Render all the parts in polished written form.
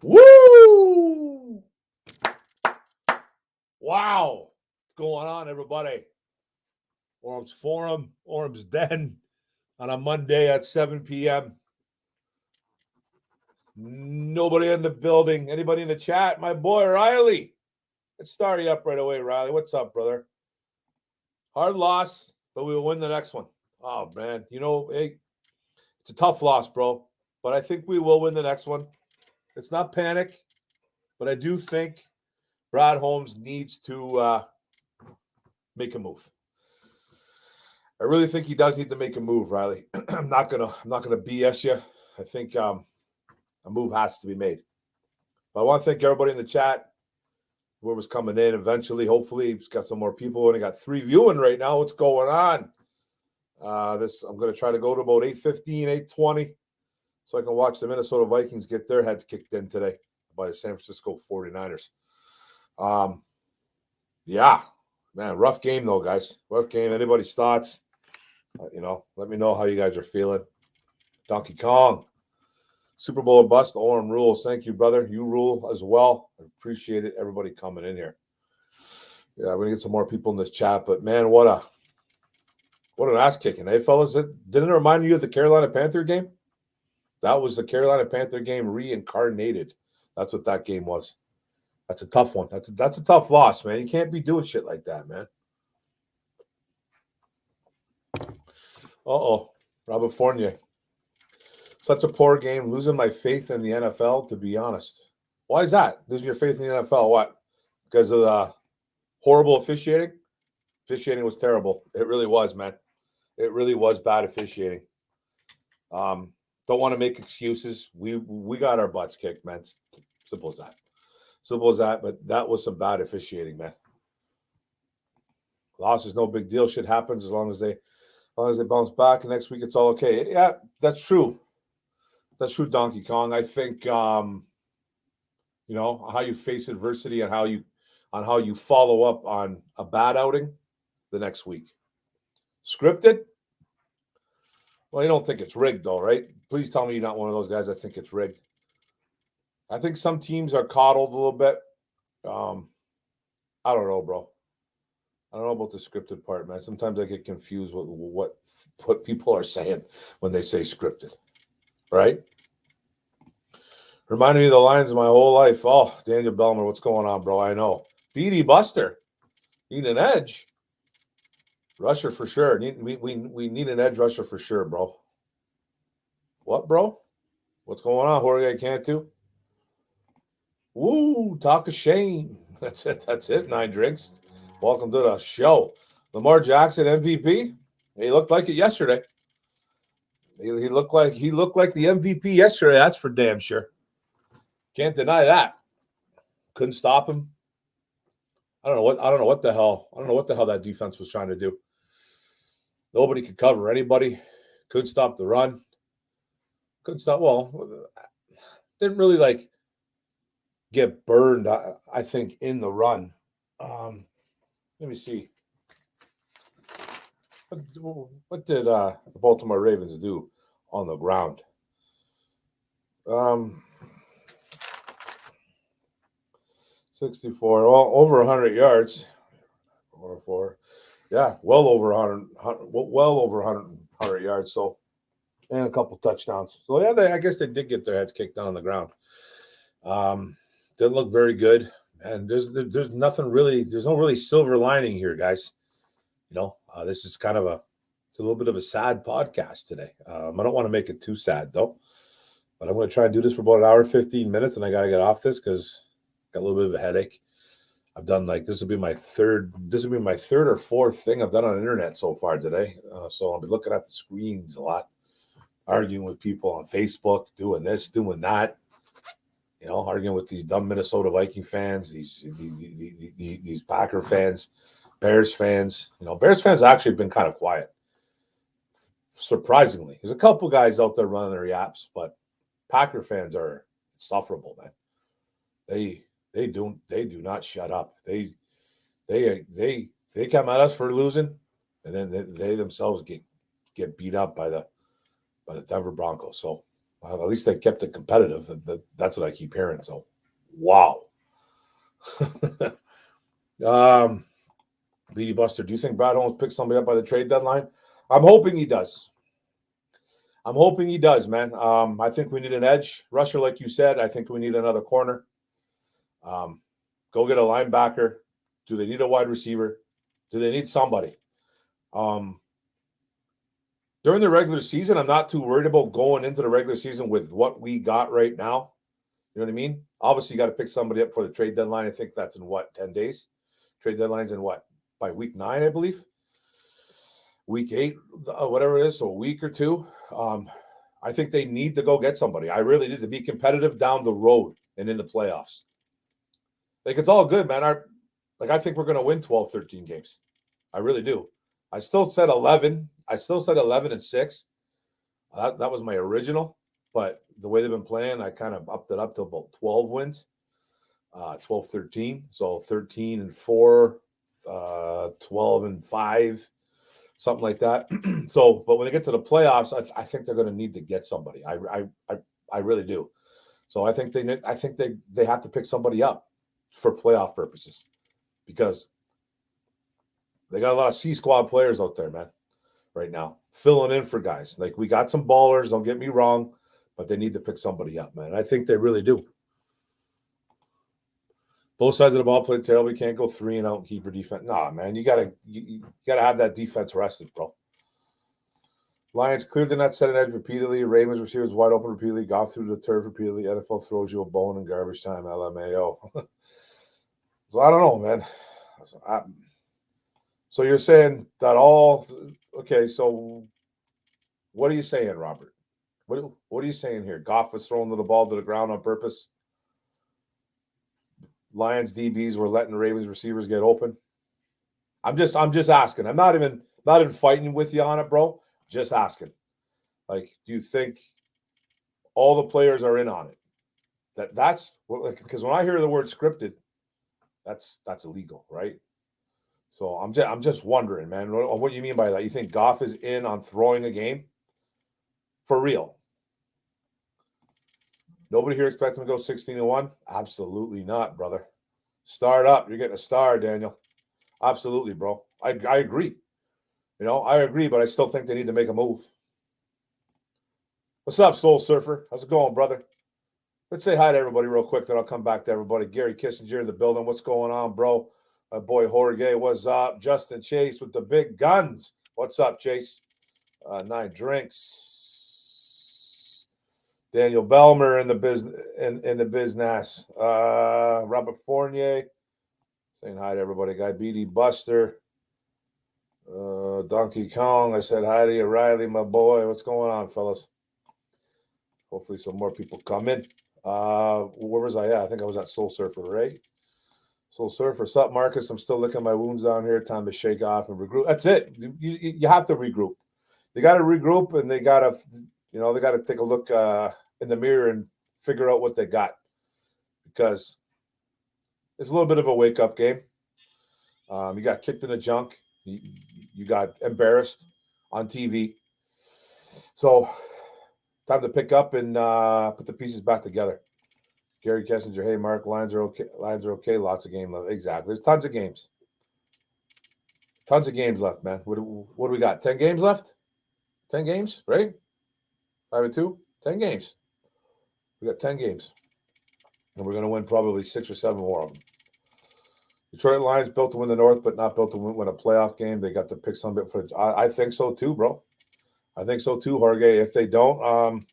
Woo! Wow. What's going on, everybody? Orum's Forum, Orum's Den on a Monday at 7 p.m. Nobody in the building. Anybody in the chat? My boy, Riley. Let's start you up right away, Riley. What's up, brother? Hard loss, but we will win the next one. Oh, man. You know, hey, it's a tough loss, bro. But I think we will win the next one. It's not panic, but I do think Brad Holmes needs to make a move. I really think he does need to make a move, Riley. I'm not gonna BS you. I think a move has to be made. But I want to thank everybody in the chat, whoever's coming in eventually. Hopefully, he's got some more people. Only got 3 viewing right now. What's going on? I'm going to try to go to about 8:15, 8:20, so I can watch the Minnesota Vikings get their heads kicked in today by the San Francisco 49ers. Yeah, man, rough game though, guys. Rough game. Anybody's thoughts? Let me know how you guys are feeling. Donkey Kong, Super Bowl or bust. Orem rules. Thank you, brother. You rule as well. I appreciate it. Everybody coming in here. Yeah, we're gonna get some more people in this chat. But man, what an ass kicking, eh, fellas? Didn't it remind you of the Carolina Panther game? That was the Carolina Panther game reincarnated. That's what that game was. That's a tough one. That's a tough loss, man. You can't be doing shit like that, man. Robert Fournier. Such a poor game. Losing my faith in the NFL, to be honest. Why is that? Losing your faith in the NFL? What? Because of the horrible officiating? Officiating was terrible. It really was, man. It really was bad officiating. Don't want to make excuses. We got our butts kicked, man. Simple as that. Simple as that. But that was some bad officiating, man. Loss is no big deal. Shit happens as long as they bounce back. And next week it's all okay. Yeah, that's true. That's true, Donkey Kong. I think how you face adversity and how you follow up on a bad outing the next week. Scripted? Well, you don't think it's rigged, though, right? Please tell me you're not one of those guys that think it's rigged. I think some teams are coddled a little bit. I don't know, bro. I don't know about the scripted part, man. Sometimes I get confused with what people are saying when they say scripted, right? Reminded me of the Lions my whole life. Oh, Daniel Bellmer, what's going on, bro? I know. Beady Buster. Need an edge. Rusher for sure. We need an edge rusher for sure, bro. What, bro? What's going on, Jorge Cantu? Woo, talk of shame. That's it. 9 drinks. Welcome to the show. Lamar Jackson MVP. He looked like it yesterday. He looked like the MVP yesterday. That's for damn sure. Can't deny that. Couldn't stop him. I don't know what the hell that defense was trying to do. Nobody could cover anybody. Couldn't stop the run. Couldn't stop. Well, didn't really get burned. I think in the run. Let me see. What did the Baltimore Ravens do on the ground? 64. Well, over 100 yards. 104. Yeah, well over 100 yards. So, and a couple touchdowns. So yeah, I guess they did get their heads kicked down on the ground. Didn't look very good, and there's nothing really. There's no really silver lining here, guys. This is it's a little bit of a sad podcast today. I don't want to make it too sad though, but I'm going to try and do this for about an hour, 15 minutes, and I got to get off this because I got a little bit of a headache. I've done this will be my third or fourth thing I've done on the internet so far today. So I'll be looking at the screens a lot, arguing with people on Facebook, doing this, doing that. Arguing with these dumb Minnesota Viking fans, these Packer fans, Bears fans. Bears fans actually have been kind of quiet, surprisingly. There's a couple guys out there running their yaps, but Packer fans are insufferable, man. They do not shut up. They come at us for losing, and then they themselves get beat up by the Denver Broncos. So Well, at least they kept it competitive. That's what I keep hearing. So, wow. BD Buster, do you think Brad Holmes picks somebody up by the trade deadline? I'm hoping he does. I'm hoping he does, man. I think we need an edge rusher, like you said. I think we need another corner. Go get a linebacker. Do they need a wide receiver? Do they need somebody? During the regular season, I'm not too worried about going into the regular season with what we got right now. You know what I mean? Obviously, you got to pick somebody up for the trade deadline. I think that's in 10 days? Trade deadline's in by week 9, I believe. Week 8, whatever it is, so a week or two. I think they need to go get somebody. I really need to be competitive down the road and in the playoffs. Like, it's all good, man. I think we're going to win 12, 13 games. I really do. I still said 11. I still said 11 and 6. That was my original. But the way they've been playing, I kind of upped it up to about 12 wins, 12, 13. So 13 and 4, 12 and 5, something like that. But when they get to the playoffs, I think they're going to need to get somebody. I really do. So I think they have to pick somebody up for playoff purposes, because they got a lot of C squad players out there, man, right now, filling in for guys. Like, we got some ballers, don't get me wrong, but they need to pick somebody up, man. I think they really do. Both sides of the ball play terrible. We can't go 3 and out and keep your defense. Nah, man, you gotta have that defense rested, bro. Lions cleared the net, set an edge repeatedly. Ravens receivers wide open repeatedly. Goff through the turf repeatedly. NFL throws you a bone in garbage time. LMAO. So I don't know, man. So you're saying that all – okay, so what are you saying, Robert? What are you saying here? Goff was throwing the ball to the ground on purpose? Lions DBs were letting the Ravens receivers get open? I'm just asking. I'm not even fighting with you on it, bro. Just asking. Like, do you think all the players are in on it? That's – because when I hear the word scripted, that's illegal, right? So I'm just wondering, man, what do you mean by that? You think Goff is in on throwing a game? For real? Nobody here expects him to go 16-1? Absolutely not, brother. Start up. You're getting a star, Daniel. Absolutely, bro. I agree. I agree, but I still think they need to make a move. What's up, Soul Surfer? How's it going, brother? Let's say hi to everybody real quick, then I'll come back to everybody. Gary Kissinger in the building. What's going on, bro? My boy Jorge, what's up? Justin Chase with the big guns. What's up, Chase? 9 drinks. Daniel Belmer in the business. Robert Fournier saying hi to everybody. Guy BD Buster. Donkey Kong. I said hi to you, Riley, my boy. What's going on, fellas? Hopefully some more people come in. Where was I at? I think I was at Soul Surfer, right? Soul Surfer. What's up, Marcus? I'm still licking my wounds down here. Time to shake off and regroup. That's it. You have to regroup. They got to regroup, and they got to take a look in the mirror and figure out what they got, because it's a little bit of a wake-up game. You got kicked in the junk. You got embarrassed on TV. So time to pick up and put the pieces back together. Gary Kessinger, hey, Mark, Lions are okay. Lions are okay. Lots of game left. Exactly. There's tons of games. Tons of games left, man. What do we got? 10 games left? 10 games, right? 5-2? 10 games. We got 10 games. And we're going to win probably 6 or 7 more of them. Detroit Lions built to win the North, but not built to win a playoff game. They got to pick some bit for it. I think so too, bro. I think so too, Jorge. If they don't,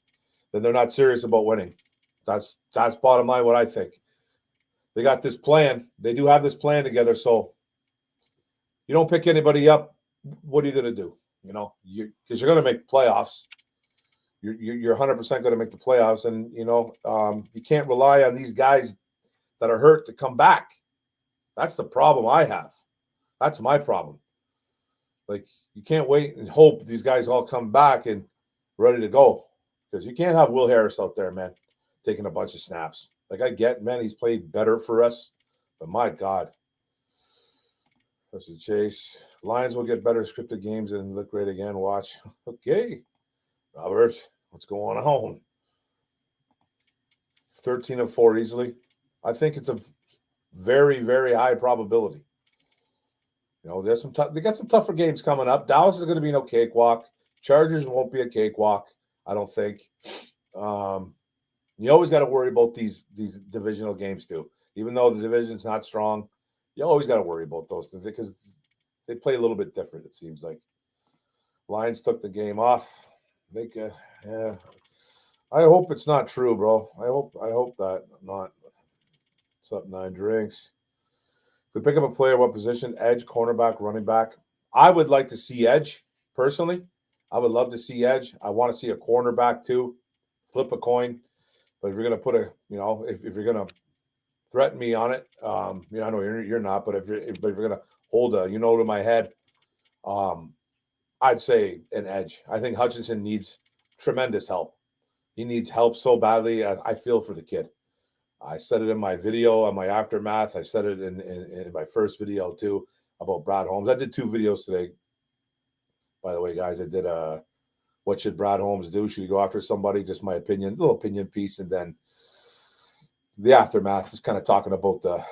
then they're not serious about winning. That's bottom line what I think. They got this plan. They do have this plan together. So you don't pick anybody up. What are you going to do? Because you're going to make the playoffs. You're 100% going to make the playoffs. And, you can't rely on these guys that are hurt to come back. That's the problem I have. That's my problem. Like, you can't wait and hope these guys all come back and ready to go. Because you can't have Will Harris out there, man, taking a bunch of snaps. Like, I get, man, he's played better for us. But my God. That's a chase. Lions will get better scripted games and look great again. Watch. Okay. Robert, what's going on? 13 of 4 easily. I think it's a very, very high probability. You know, they got some tougher games coming up. Dallas is going to be no cakewalk. Chargers won't be a cakewalk, I don't think. You always got to worry about these divisional games too. Even though the division's not strong, you always got to worry about those things because they play a little bit different, it seems like. Lions took the game off. Yeah. I hope it's not true, bro. I hope that not. What's up, 9 drinks? If we pick up a player, what position? Edge, cornerback, running back. I would like to see edge, personally. I would love to see edge. I want to see a cornerback too. Flip a coin. But if you're going to put if you're going to threaten me on it, I know you're not, but if you're going to hold to my head, I'd say an edge. I think Hutchinson needs tremendous help. He needs help so badly. I feel for the kid. I said it in my video on my aftermath. I said it in my first video too about Brad Holmes. I did 2 videos today. By the way, guys, I did what should Brad Holmes do? Should he go after somebody? Just my opinion, little opinion piece, and then the aftermath is kind of talking about the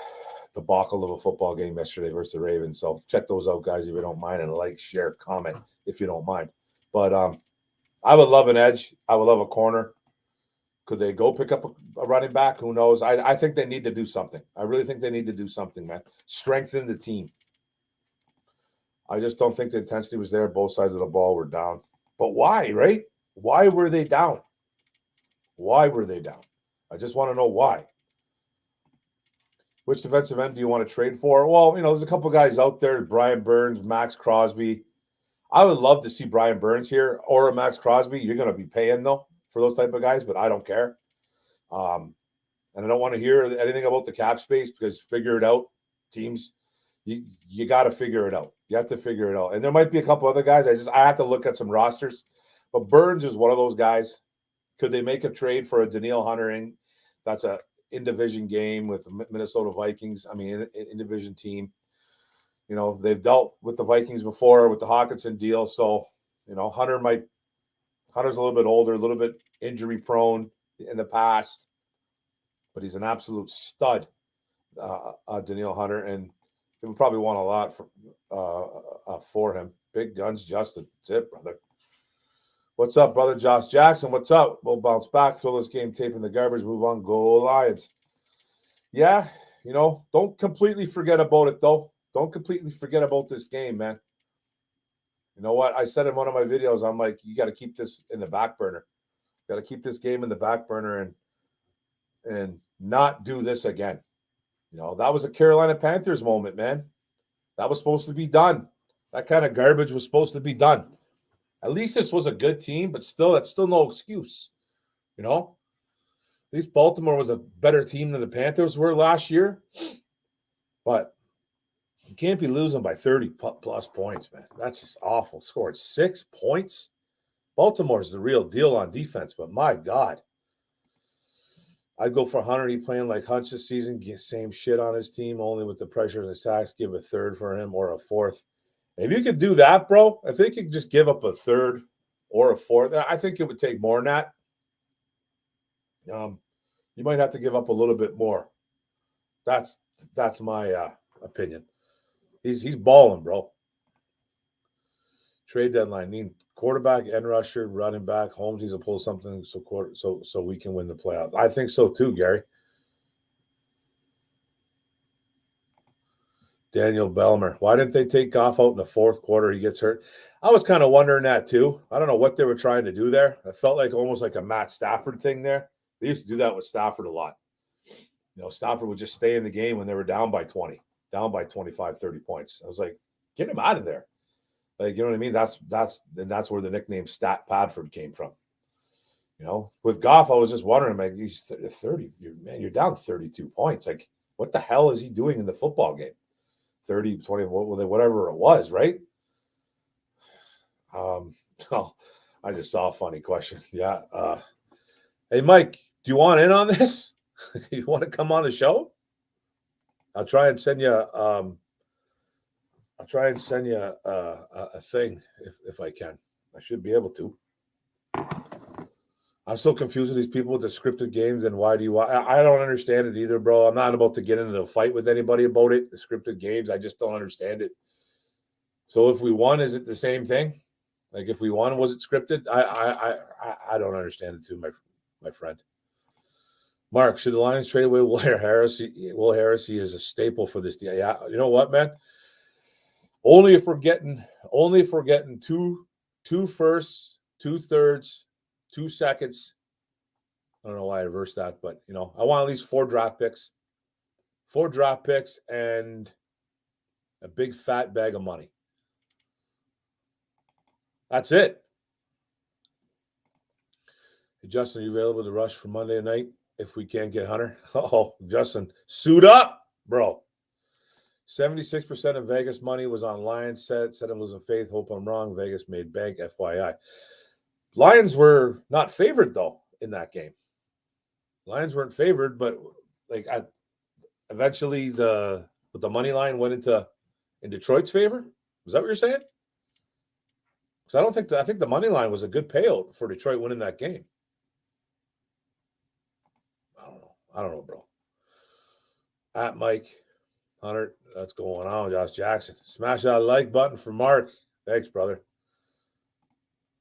debacle of a football game yesterday versus the Ravens. So check those out, guys, if you don't mind, and like, share, comment if you don't mind. But I would love an edge. I would love a corner. Could they go pick up a running back? Who knows? I think they need to do something. I really think they need to do something, man. Strengthen the team. I just don't think the intensity was there. Both sides of the ball were down. But why, right? Why were they down? Why were they down? I just want to know why. Which defensive end do you want to trade for? Well, there's a couple guys out there. Brian Burns, Max Crosby. I would love to see Brian Burns here or a Max Crosby. You're going to be paying, though, for those type of guys, but I don't care. And I don't want to hear anything about the cap space because figure it out. Teams, you got to figure it out. You have to figure it out. And there might be a couple other guys. I have to look at some rosters. But Burns is one of those guys. Could they make a trade for a Danielle Hunter? That's a in-division game with the Minnesota Vikings. I mean, in-division team. They've dealt with the Vikings before with the Hawkinson deal. So, Hunter's a little bit older, a little bit injury prone in the past, but he's an absolute stud, Danielle Hunter, and they would probably want a lot for him. Big guns, Justin. That's it, brother. What's up, brother? Josh Jackson, what's up? We'll bounce back, throw this game tape in the garbage, move on, go Lions. Yeah, don't completely forget about it, though. Don't completely forget about this game, man. You know what? I said in one of my videos, I'm like, you got to keep this in the back burner. Got to keep this game in the back burner and not do this again. That was a Carolina Panthers moment, man. That was supposed to be done. That kind of garbage was supposed to be done. At least this was a good team, but still, that's still no excuse. At least Baltimore was a better team than the Panthers were last year. But you can't be losing by 30 plus points, man. That's just awful. Scored 6 points. Baltimore's the real deal on defense, but my God. I'd go for Hunter. He playing like Hutch this season. Same shit on his team, only with the pressure and the sacks. Give a third for him or a fourth. If you could do that, bro, I think you could just give up a third or a fourth. I think it would take more than that. You might have to give up a little bit more. That's my opinion. He's balling, bro. Trade deadline. Need quarterback, end rusher, running back. Holmes needs to pull something so we can win the playoffs. I think so too, Gary. Daniel Belmer. Why didn't they take Goff out in the fourth quarter? He gets hurt. I was kind of wondering that too. I don't know what they were trying to do there. I felt like almost like a Matt Stafford thing there. They used to do that with Stafford a lot. Stafford would just stay in the game when they were down by 20, down by 25, 30 points. I was like, get him out of there. Like, you know what I mean? That's where the nickname Stat Padford came from. With Goff, I was just wondering, like, he's 30. You're down 32 points. Like, what the hell is he doing in the football game? 30, 20, whatever it was, right? I just saw a funny question. Yeah. Hey, Mike, do you want in on this? You want to come on the show? I'll try and send you a thing if I can. I should be able to. I'm so confused with these people with the scripted games and why do you want? I don't understand it either, bro. I'm not about to get into a fight with anybody about it. The scripted games, I just don't understand it. So if we won, is it the same thing? Like if we won, was it scripted? I don't understand it too, my friend. Mark, should the Lions trade away Will Harris? Will Harris, he is a staple for this deal. Yeah, you know what, man? Only if we're getting two firsts, 2/3, 2 seconds. I don't know why I reversed that, but I want at least 4 draft picks. 4 draft picks and a big fat bag of money. That's it. Hey, Justin, are you available to rush for Monday night if we can't get Hunter? Oh, Justin, suit up, bro. 76% of Vegas money was on Lions. Said I'm losing faith. Hope I'm wrong. Vegas made bank, FYI. Lions were not favored, though, in that game. Lions weren't favored, but eventually the money line went in Detroit's favor. Was that what you're saying? Because I think the money line was a good payout for Detroit winning that game. I don't know, bro. At Mike Hunter, what's going on, Josh Jackson? Smash that like button for Mark. Thanks, brother.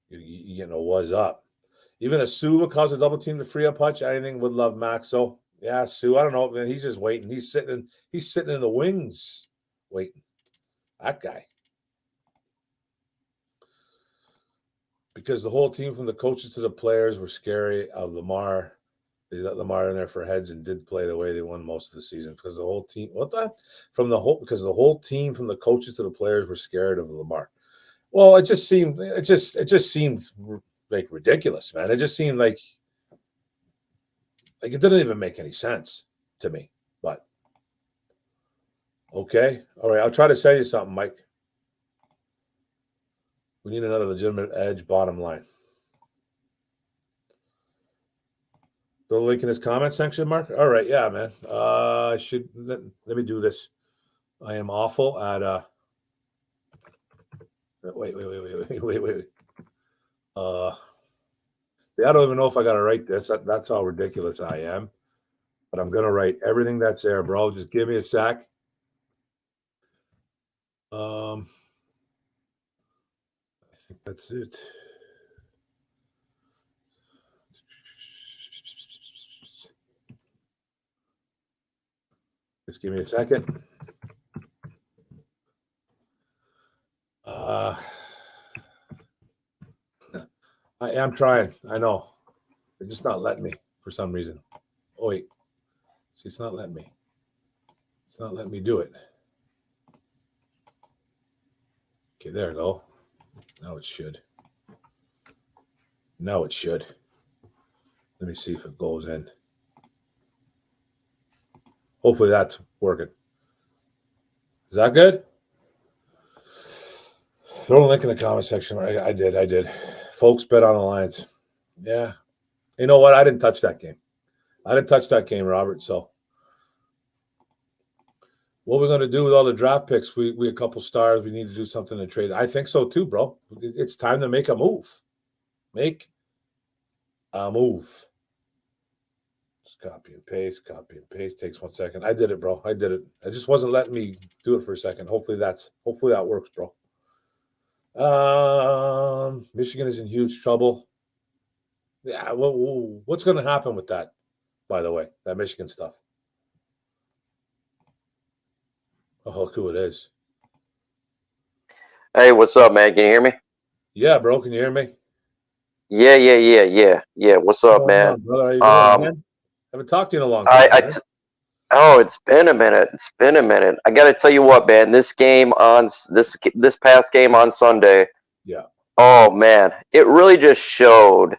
You know what's up. Even a Sue would cause a double team to free up Hutch. Anything would love Max. So yeah, Sue. I don't know, man. He's just waiting. He's sitting in the wings, waiting. That guy. Because the whole team, from the coaches to the players, were scary of Lamar. They let Lamar in there for heads and did play the way they won most of the season. Because the whole team, because the whole team, from the coaches to the players, were scared of Lamar. Well, it just seemed like ridiculous, man. It just seemed like it didn't even make any sense to me. But okay, all right. I'll try to sell you something, Mike. We need another legitimate edge, bottom line. The link in his comment section, Mark? All right, yeah, man. I should let me do this. I am awful at wait. I don't even know if I gotta write this. That's how ridiculous I am. But I'm gonna write everything that's there, bro. Just give me a sec. I think that's it. Just give me a second. I am trying. I know. They're just not letting me for some reason. Oh, wait. See, it's not letting me. It's not letting me do it. Okay, there we go. Now it should. Let me see if it goes in. Hopefully that's working. Is that good? Throw a link in the comment section. I did. Folks, bet on the Lions. Yeah. You know what? I didn't touch that game. Robert. So what we're going to do with all the draft picks, we a couple stars. We need to do something to trade. I think so too, bro. It's time to make a move. Make a move. Just copy and paste. Takes 1 second. I did it, bro. I did it. It just wasn't letting me do it for a second. Hopefully that works, bro. Michigan is in huge trouble. Yeah, what's going to happen with that, by the way, that Michigan stuff? Oh, look who it is. Hey, what's up, man? Can you hear me? Yeah, bro. Can you hear me? Yeah. What's up, man? On, brother? How you doing, man? Haven't talked to you in a long time. It's been a minute. I got to tell you what, man. This past game on Sunday. Yeah. Oh man, it really just showed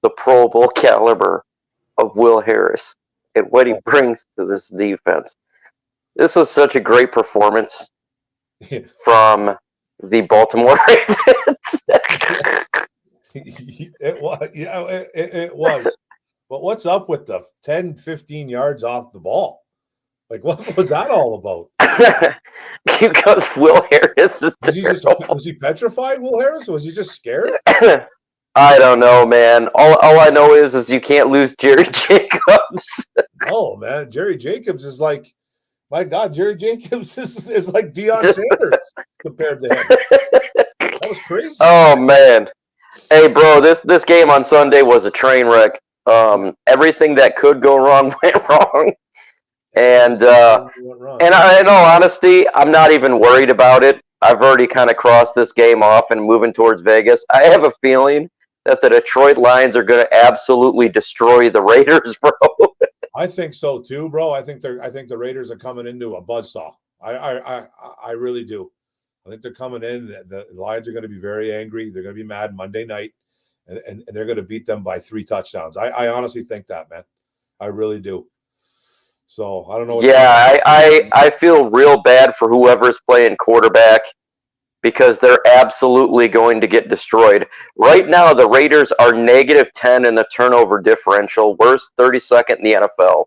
the Pro Bowl caliber of Will Harris and what he brings to this defense. This was such a great performance from the Baltimore Ravens. It was, yeah, it was. But what's up with the 10, 15 yards off the ball? Like, what was that all about? Because Will Harris is terrible. Was he petrified, Will Harris? Or was he just scared? I don't know, man. All I know is you can't lose Jerry Jacobs. Oh man, Jerry Jacobs is like, my God, Jerry Jacobs is like Deion Sanders compared to him. That was crazy. Oh man. Hey, bro, this game on Sunday was a train wreck. Everything that could go wrong went wrong, and Went wrong. in all honesty, I'm not even worried about it. I've already kind of crossed this game off and moving towards Vegas. I have a feeling that the Detroit Lions are going to absolutely destroy the Raiders, bro. I think so too, bro. I think the Raiders are coming into a buzzsaw. I really do. I think they're coming in. The Lions are going to be very angry. They're going to be mad Monday night, and they're going to beat them by 3 touchdowns. I honestly think that, man. I really do. So I don't know. Yeah, I feel real bad for whoever's playing quarterback because they're absolutely going to get destroyed. Right now, the Raiders are -10 in the turnover differential, worst 32nd in the NFL.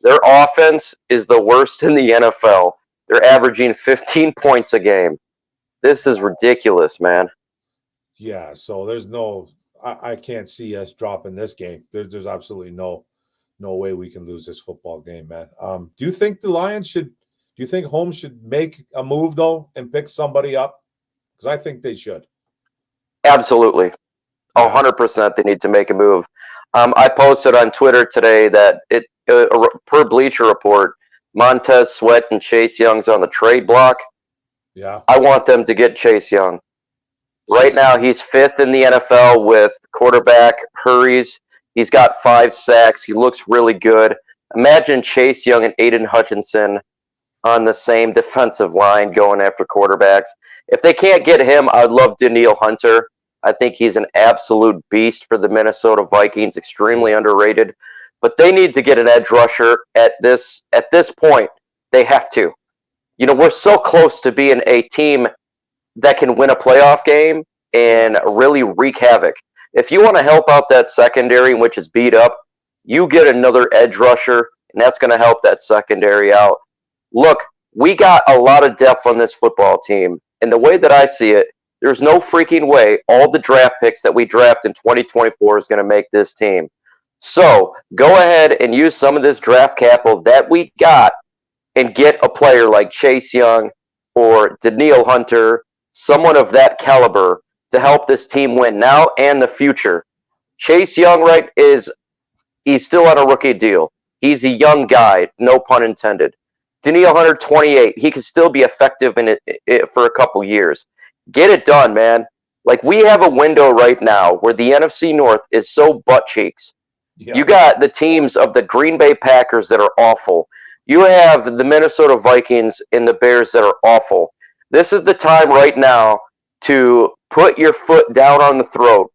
Their offense is the worst in the NFL. They're averaging 15 points a game. This is ridiculous, man. Yeah, so there's no, I can't see us dropping this game. There's absolutely no way we can lose this football game, man. Do you think the Lions should? Do you think Holmes should make a move though and pick somebody up? Because I think they should. Absolutely. 100% they need to make a move. I posted on Twitter today that per Bleacher Report, Montez Sweat and Chase Young's on the trade block. Yeah. I want them to get Chase Young. Right now, he's 5th in the NFL with quarterback hurries. He's got 5 sacks. He looks really good. Imagine Chase Young and Aiden Hutchinson on the same defensive line going after quarterbacks. If they can't get him, I'd love Danielle Hunter. I think he's an absolute beast for the Minnesota Vikings, extremely underrated. But they need to get an edge rusher at this point. They have to. You know, we're so close to being a team that can win a playoff game and really wreak havoc. If you want to help out that secondary, which is beat up, you get another edge rusher, and that's going to help that secondary out. Look, we got a lot of depth on this football team, and the way that I see it, there's no freaking way all the draft picks that we draft in 2024 is going to make this team. So go ahead and use some of this draft capital that we got and get a player like Chase Young or Danielle Hunter, someone of that caliber, to help this team win now and the future. Chase Young, he's still on a rookie deal. He's a young guy, no pun intended. Danielle Hunter, 28. He could still be effective in it for a couple years. Get it done, man. Like, we have a window right now where the NFC North is so butt cheeks. Yeah. You got the teams of the Green Bay Packers that are awful. You have the Minnesota Vikings and the Bears that are awful. This is the time right now to put your foot down on the throat,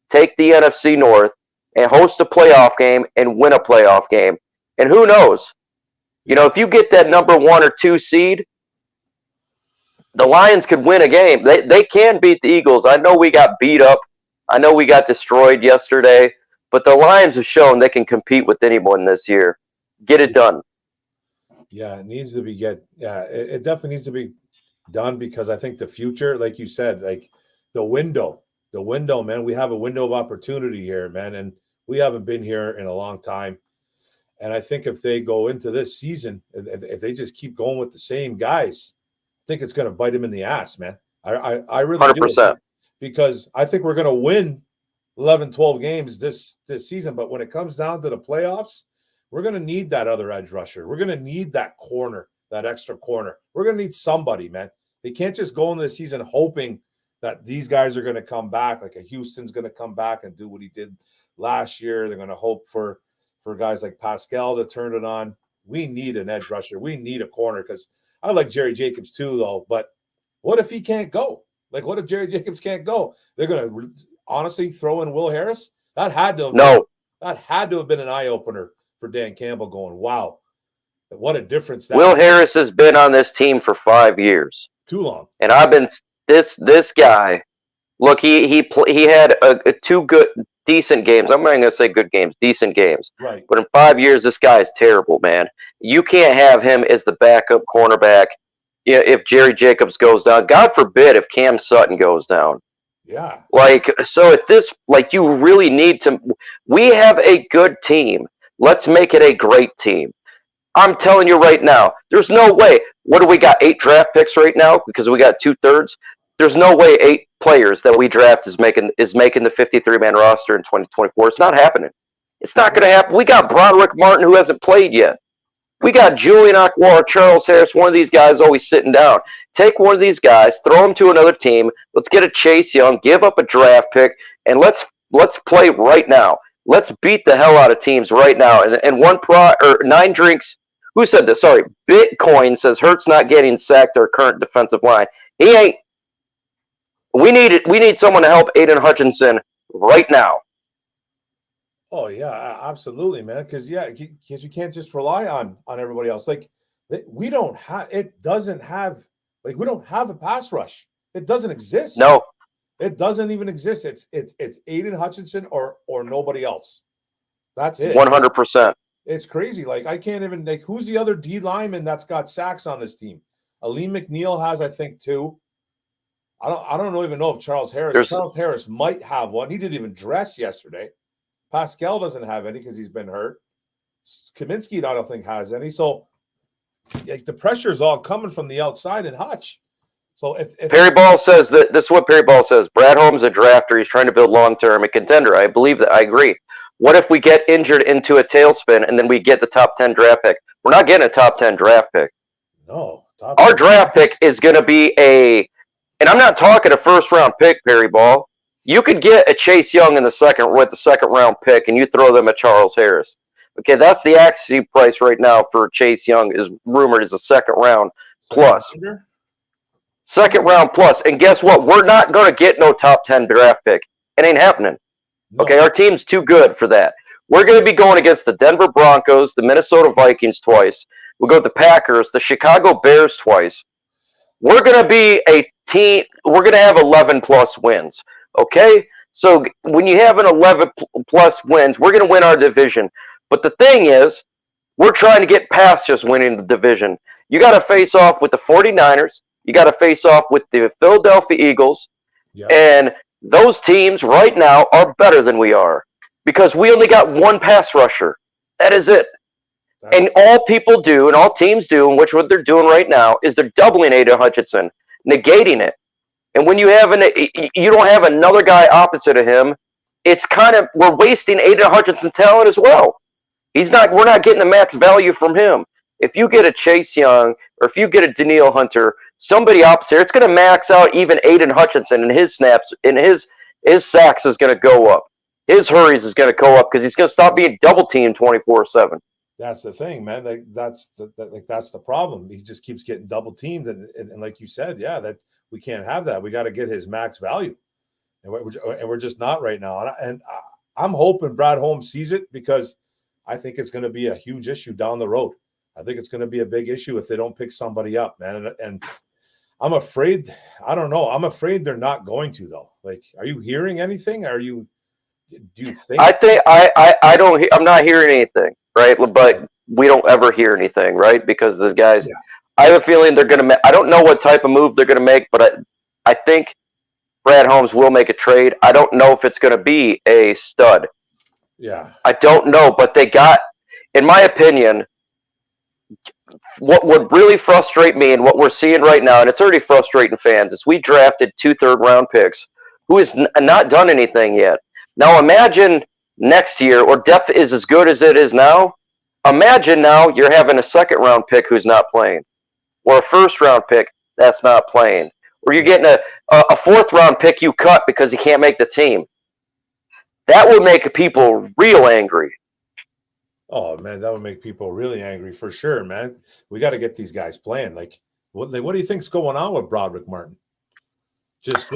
take the NFC North, and host a playoff game and win a playoff game. And who knows? You know, if you get that number 1 or 2 seed, the Lions could win a game. They can beat the Eagles. I know we got beat up. I know we got destroyed yesterday. But the Lions have shown they can compete with anyone this year. Get it done. Yeah, it needs to be it definitely needs to be done because I think the future, like you said, like the window, man, we have a window of opportunity here, man, and we haven't been here in a long time. And I think if they go into this season, if they just keep going with the same guys, I think it's going to bite them in the ass, man. I really 100%. do. Because I think we're going to win 11, 12 games this season. But when it comes down to the playoffs, we're going to need that other edge rusher. We're going to need that corner, that extra corner. We're going to need somebody, man. They can't just go into the season hoping that these guys are going to come back, like a Houston's going to come back and do what he did last year. They're going to hope for guys like Pascal to turn it on. We need an edge rusher. We need a corner because I like Jerry Jacobs too, though. But what if he can't go? Like, what if Jerry Jacobs can't go? They're going to honestly throw in Will Harris? That had to have been an eye-opener for Dan Campbell going, wow, what a difference that Will Harris has been on this team for 5 years. Too long. And I've been this guy. Look, he had a 2 good, decent games. I'm not going to say good games, decent games. Right. But in 5 years, this guy is terrible, man. You can't have him as the backup cornerback if Jerry Jacobs goes down. God forbid if Cam Sutton goes down. Yeah. Like, so at this, like, you really need to. We have a good team. Let's make it a great team. I'm telling you right now, there's no way. What do we got? 8 draft picks right now because we got 2/3. There's no way 8 players that we draft is making the 53-man roster in 2024. It's not happening. It's not going to happen. We got Broderick Martin who hasn't played yet. We got Julian Aquar, Charles Harris. One of these guys always sitting down. Take one of these guys, throw him to another team. Let's get a Chase Young, give up a draft pick, and let's play right now. Let's beat the hell out of teams right now. And 9 drinks. Who said this? Sorry, Bitcoin says Hurts not getting sacked. Our current defensive line. He ain't. We need someone to help Aiden Hutchinson right now. Oh yeah, absolutely, man. Because you can't just rely on everybody else. Like we don't have. It doesn't have. Like we don't have a pass rush. It doesn't exist. No, it doesn't even exist. It's Aiden Hutchinson or nobody else. That's it. 100%. It's crazy. Like I can't even like who's the other D lineman that's got sacks on this team? Aleem McNeil has, I think, 2. I don't even know if Charles Harris might have one. He didn't even dress yesterday. Pascal doesn't have any because he's been hurt. Kaminsky, I don't think, has any. So like, the pressure is all coming from the outside and Hutch. So if Perry Ball says that this is what Perry Ball says. Brad Holmes a drafter. He's trying to build long-term a contender. I believe that. I agree. What if we get injured into a tailspin and then we get the top 10 draft pick? We're not getting a top 10 draft pick. No. Our draft pick is going to be and I'm not talking a first-round pick, Perry Ball. You could get a Chase Young with the second-round pick, and you throw them at Charles Harris. Okay, that's the asking price right now for Chase Young is rumored as a second-round plus. Second-round plus. And guess what? We're not going to get no top 10 draft pick. It ain't happening. No. Okay, our team's too good for that. We're going to be going against the Denver Broncos, the Minnesota Vikings twice. We'll go with the Packers, the Chicago Bears twice. We're going to be a team. We're going to have 11-plus wins. Okay? So when you have an 11-plus wins, we're going to win our division. But the thing is, we're trying to get past just winning the division. You got to face off with the 49ers. You got to face off with the Philadelphia Eagles. Yep. And those teams right now are better than we are because we only got 1 pass rusher. That is it. And all people do and all teams do, and which what they're doing right now, is they're doubling Aiden Hutchinson, negating it. And when you don't have another guy opposite of him, it's kind of we're wasting Aiden Hutchinson's talent as well. We're not getting the max value from him. If you get a Chase Young or if you get a Danielle Hunter, somebody opposite, it's going to max out even Aiden Hutchinson, and his snaps and his sacks is going to go up. His hurries is going to go up because he's going to stop being double teamed 24/7. That's the thing, man. That's the problem. He just keeps getting double teamed, and like you said, yeah, that we can't have that. We got to get his max value, and we're just not right now. And I'm hoping Brad Holmes sees it because I think it's going to be a huge issue down the road. I think it's going to be a big issue if they don't pick somebody up, man. And I'm afraid. I don't know. I'm afraid they're not going to though. Like, are you hearing anything? Do you think? I think I don't. I'm not hearing anything. Right, but we don't ever hear anything, right? Because these guys, yeah. I have a feeling they're going to. I don't know what type of move they're going to make, but I think Brad Holmes will make a trade. I don't know if it's going to be a stud. Yeah, I don't know, but they got, in my opinion, what would really frustrate me and what we're seeing right now, and it's already frustrating fans, is we drafted 2 third-round picks who has not done anything yet. Now imagine next year, or depth is as good as it is now. Imagine now you're having a second-round pick who's not playing, or a first-round pick that's not playing, or you're getting a fourth-round pick you cut because he can't make the team. That would make people real angry. Oh man, that would make people really angry for sure, man. We got to get these guys playing. Like, what do you think's going on with Broderick Martin?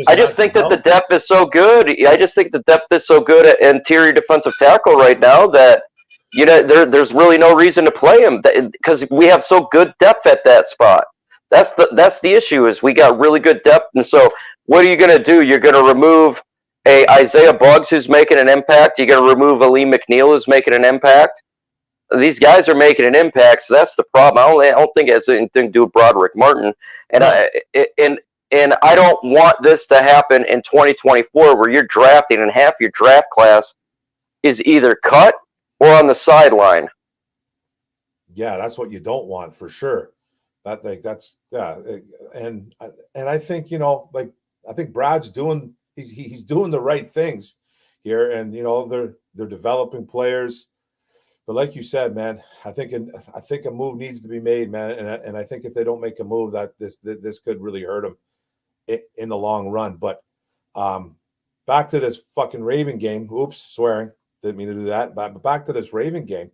I just think that the depth is so good. I just think the depth is so good at interior defensive tackle right now that there's really no reason to play him because we have so good depth at that spot. That's the issue is we got really good depth, and so what are you going to do? You're going to remove a Isaiah Buggs who's making an impact. You're going to remove Aleem McNeil who's making an impact. These guys are making an impact, so that's the problem. I don't think it has anything to do with Broderick Martin, and And I don't want this to happen in 2024 where you're drafting and half your draft class is either cut or on the sideline. Yeah, that's what you don't want for sure. That's and I think I think Brad's doing he's doing the right things here, and they're developing players. But like you said, man, I think a move needs to be made, man, and I think if they don't make a move, that this could really hurt them in the long run. But back to this fucking Raven game. Oops, swearing, didn't mean to do that. But back to this Raven game.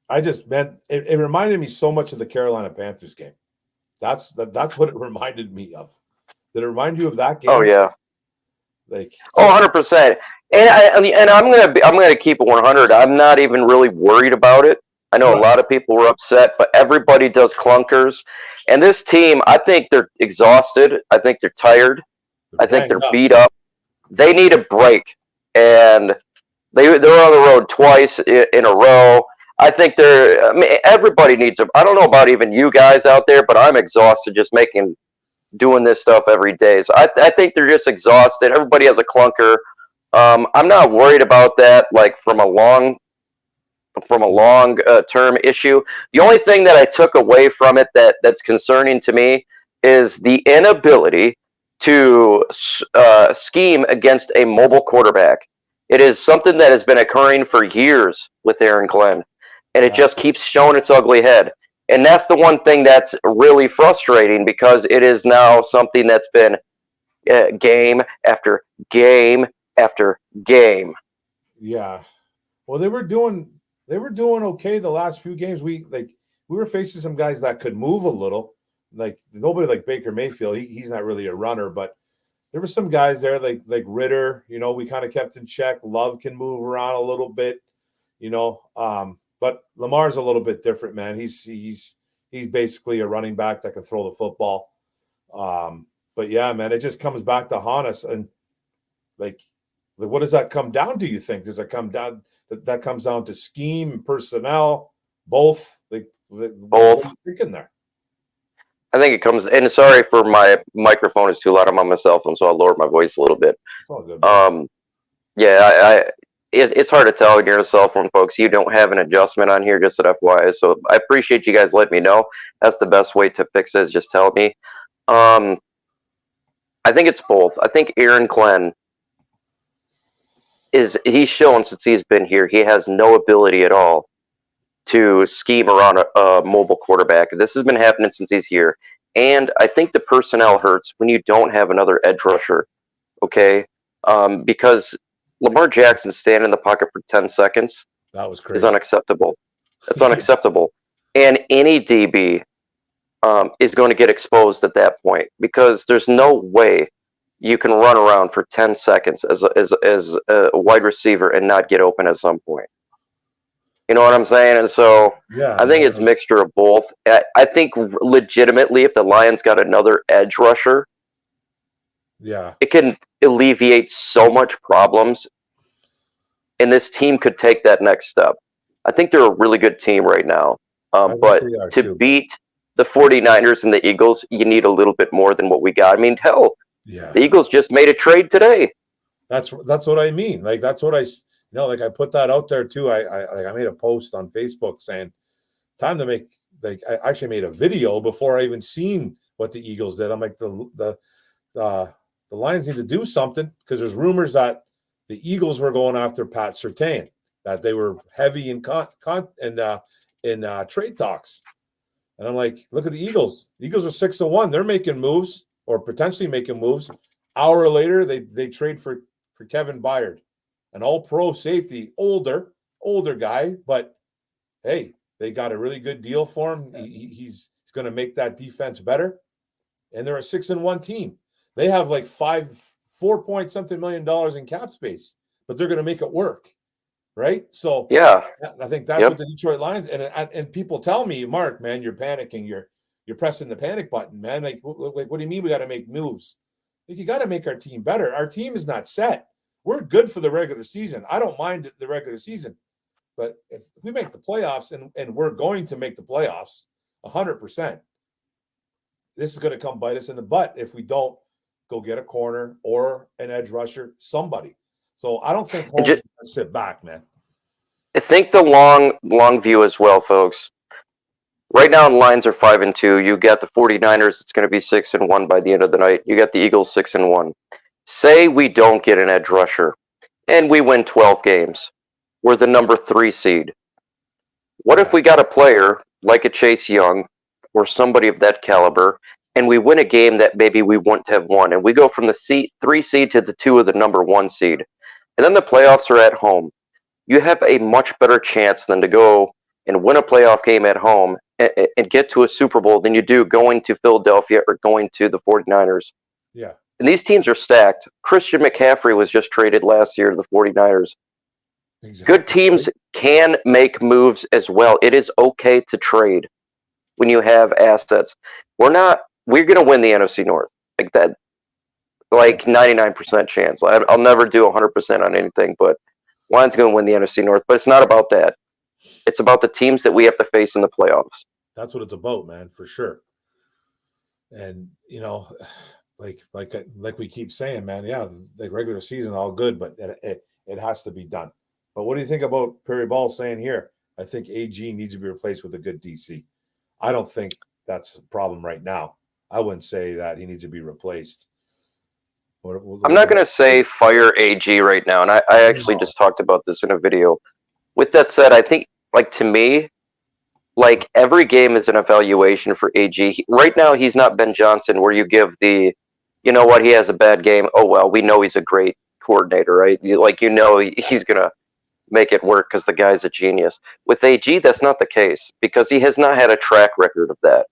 I just meant it reminded me so much of the Carolina Panthers game. That's what it reminded me of. Did it remind you of that game? Oh yeah. Like 100%. And I'm gonna keep it 100. I'm not even really worried about it. I know a lot of people were upset, but everybody does clunkers. And this team, I think they're exhausted. I think they're tired. I think they're beat up. They need a break, and they're on the road twice in a row. I think everybody needs a. I don't know about even you guys out there, but I'm exhausted just doing this stuff every day. So I think they're just exhausted. Everybody has a clunker. I'm not worried about that, like from a long term issue. The only thing that I took away from it that's concerning to me is the inability to scheme against a mobile quarterback. It is something that has been occurring for years with Aaron Glenn, and it just keeps showing its ugly head. And that's the one thing that's really frustrating, because it is now something that's been game after game after game. Yeah. Well, they were doing okay the last few games. We were facing some guys that could move a little. Like nobody like Baker Mayfield. He's not really a runner, but there were some guys there like Ritter. We kind of kept in check. Love can move around a little bit. But Lamar's a little bit different, man. He's basically a running back that can throw the football. But yeah, man, it just comes back to haunt us. And like what does that come down to? You think does it come down that comes down to scheme and personnel, both? Both. What are you thinking there? I think it comes. And sorry for my microphone is too loud. I'm on my cell phone, so I'll lower my voice a little bit. It's all good. Man. Yeah, it's hard to tell when you're a cell phone, folks. You don't have an adjustment on here, just at FYI. So I appreciate you guys letting me know. That's the best way to fix it, is just tell me. I think it's both. I think Aaron Glenn he's shown since he's been here, he has no ability at all to scheme around a mobile quarterback. This has been happening since he's here. And I think the personnel hurts when you don't have another edge rusher, okay? Because Lamar Jackson standing in the pocket for 10 seconds that was crazy. Is unacceptable. That's unacceptable. And any DB is going to get exposed at that point, because there's no way you can run around for 10 seconds as a wide receiver and not get open at some point. You know what I'm saying? And so I think it's a mixture of both. I think legitimately, if the Lions got another edge rusher, it can alleviate so much problems, and this team could take that next step. I think they're a really good team right now. But to beat the 49ers and the Eagles, you need a little bit more than what we got. I mean, hell, the Eagles just made a trade today. That's what I mean. Like, that's what I I put that out there too. I made a post on Facebook saying time to make, I actually made a video before I even seen what the Eagles did. I'm like, the Lions need to do something, because there's rumors that the Eagles were going after Pat Surtain, that they were heavy in trade talks. And I'm like, look at the Eagles. The Eagles are 6-1. They're making moves, or potentially making moves. Hour later, they trade for Kevin Byard, an all-pro safety, older guy, but hey, they got a really good deal for him. He's going to make that defense better, and they're a 6-1 team. They have like $4 point something million in cap space, but they're going to make it work, right? So yeah, I think that's what the Detroit Lions and people tell me, Mark, man, you're panicking, you're pressing the panic button, man. Like what do you mean we got to make moves? Like, you got to make our team better. Our team is not set. We're good for the regular season. I don't mind the regular season, but if we make the playoffs, and we're going to make the playoffs 100%, this is going to come bite us in the butt if we don't go get a corner or an edge rusher, somebody. So I don't think Holmes is going to sit back, man. I think the long view as well, folks. Right now, the lines are 5-2. You got the 49ers. It's going to be 6-1 by the end of the night. You got the Eagles 6-1. Say we don't get an edge rusher, and we win 12 games. We're the number 3 seed. What if we got a player like a Chase Young or somebody of that caliber, and we win a game that maybe we wouldn't have won, and we go from the 3 seed to the 2 of the number 1 seed, and then the playoffs are at home? You have a much better chance than to go and win a playoff game at home and get to a Super Bowl than you do going to Philadelphia or going to the 49ers. Yeah. And these teams are stacked. Christian McCaffrey was just traded last year to the 49ers. Exactly. Good teams can make moves as well. It is okay to trade when you have assets. We're going to win the NFC North. Like that, like 99% chance. I'll never do 100% on anything, but Lions going to win the NFC North. But it's not about that. It's about the teams that we have to face in the playoffs. That's what it's about, man, for sure. And, you know, like we keep saying, man, yeah, the regular season, all good, but it has to be done. But what do you think about Perry Ball saying here? I think AG needs to be replaced with a good DC. I don't think that's a problem right now. I wouldn't say that he needs to be replaced. I'm not going to say fire AG right now, and I actually just talked about this in a video. With that said, I think, like, to me, like, every game is an evaluation for AG. Right now, he's not Ben Johnson, where you give you know what, he has a bad game. Oh, well, we know he's a great coordinator, right? He's going to make it work because the guy's a genius. With AG, that's not the case because he has not had a track record of that.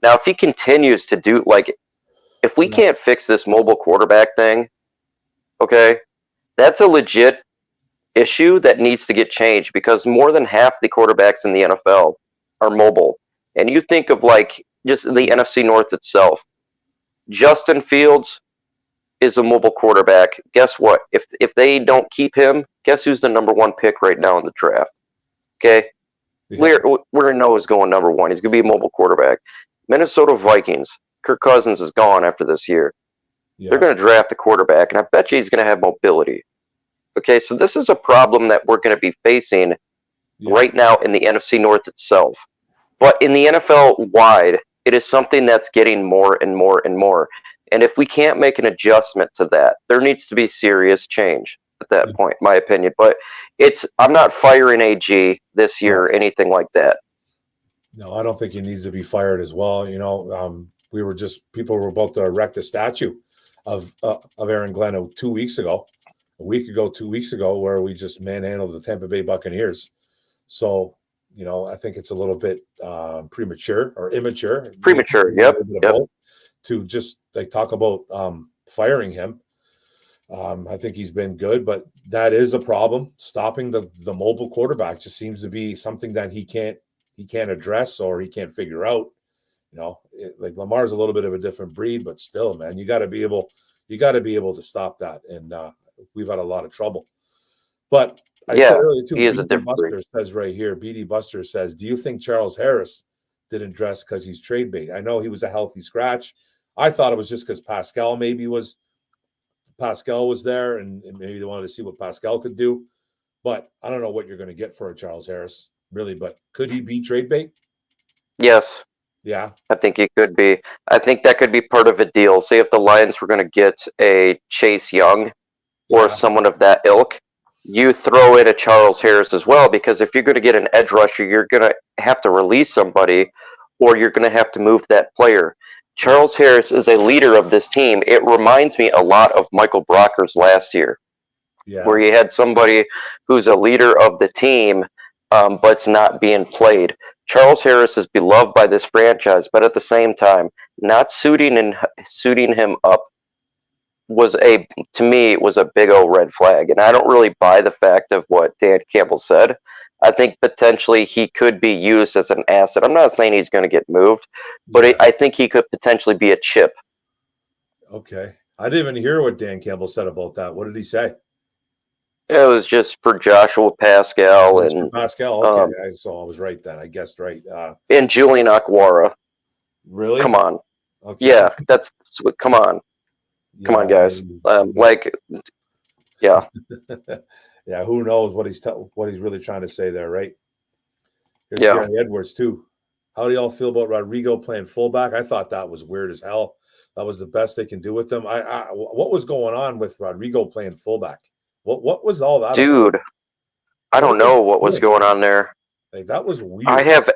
Now, if he continues to do, like, if we can't fix this mobile quarterback thing, okay, that's a legit issue that needs to get changed because more than half the quarterbacks in the NFL are mobile. And you think of, like, just the NFC North itself. Justin Fields is a mobile quarterback. Guess what? If they don't keep him, guess who's the number 1 pick right now in the draft? Okay? Yeah. We're Noah's going number 1. He's going to be a mobile quarterback. Minnesota Vikings. Kirk Cousins is gone after this year. Yeah. They're going to draft a quarterback, and I bet you he's going to have mobility. Okay, so this is a problem that we're going to be facing right now in the NFC North itself. But in the NFL wide, it is something that's getting more and more and more. And if we can't make an adjustment to that, there needs to be serious change at that point, my opinion. But I'm not firing AG this year or anything like that. No, I don't think he needs to be fired as well. You know, people were about to erect a statue of Aaron Glenn 2 weeks ago. A week ago, 2 weeks ago, where we just manhandled the Tampa Bay Buccaneers. So, you know, I think it's a little bit premature or immature. Premature, yep. To just like talk about firing him. I think he's been good, but that is a problem. Stopping the mobile quarterback just seems to be something that he can't address or he can't figure out. You know, like Lamar's a little bit of a different breed, but still, man, you got to be able to stop that. And we've had a lot of trouble. But I said earlier too, he is a different breed. Says right here, BD Buster says, do you think Charles Harris didn't dress because he's trade bait? I know he was a healthy scratch. I thought it was just because Pascal was there and maybe they wanted to see what Pascal could do. But I don't know what you're going to get for a Charles Harris, really. But could he be trade bait? Yes. Yeah. I think he could be. I think that could be part of a deal. Say if the Lions were going to get a Chase Young or someone of that ilk, you throw in a Charles Harris as well, because if you're going to get an edge rusher, you're going to have to release somebody or you're going to have to move that player. Charles Harris is a leader of this team. It reminds me a lot of Michael Brockers last year, where you had somebody who's a leader of the team, but it's not being played. Charles Harris is beloved by this franchise, but at the same time, not suiting him up to me, it was a big old red flag. And I don't really buy the fact of what Dan Campbell said. I think potentially he could be used as an asset. I'm not saying he's going to get moved, but I think he could potentially be a chip. Okay. I didn't even hear what Dan Campbell said about that. What did he say? It was just for Joshua Pascal and Pascal. Okay, so I was right then. I guessed right. And Julian Akwara. Really? Come on. Okay. Yeah, that's what. Come on, Yeah. guys. Yeah, Yeah. Who knows what he's really trying to say there, right? Here's yeah, Gary Edwards too. How do y'all feel about Rodrigo playing fullback? I thought that was weird as hell. That was the best they can do with them. What was going on with Rodrigo playing fullback? What was all that about? dude. I What don't are they know what was doing? going on there. Like that was I weird. have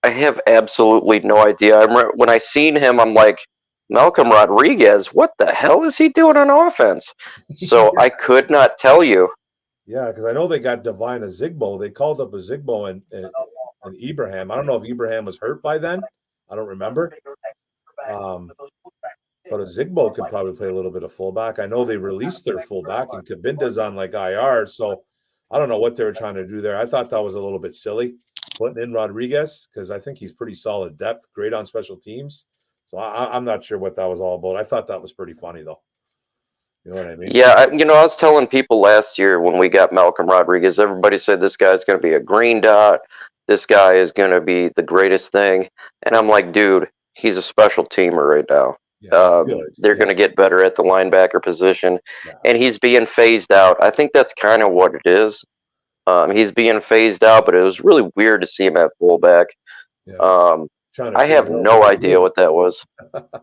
I have absolutely no idea. I remember when I seen him, I'm like, Malcolm Rodriguez, what the hell is he doing on offense? So I could not tell you. Yeah, because I know they got Divine Azigbo. They called up Azigbo and Ibrahim. I don't know if Ibrahim was hurt by then. I don't remember. Um, but Azigbo could probably play a little bit of fullback. I know they released their fullback and Cabinda's on like IR. So I don't know what they were trying to do there. I thought that was a little bit silly putting in Rodriguez because I think he's pretty solid depth, great on special teams. So I'm not sure what that was all about. I thought that was pretty funny though. You know what I mean? Yeah, I was telling people last year when we got Malcolm Rodriguez, everybody said this guy's going to be a green dot. This guy is going to be the greatest thing. And I'm like, dude, he's a special teamer right now. Yeah, he's good. They're going to get better at the linebacker position. Yeah. And he's being phased out. I think that's kind of what it is. He's being phased out, but it was really weird to see him at fullback. Yeah. I have no idea what that was.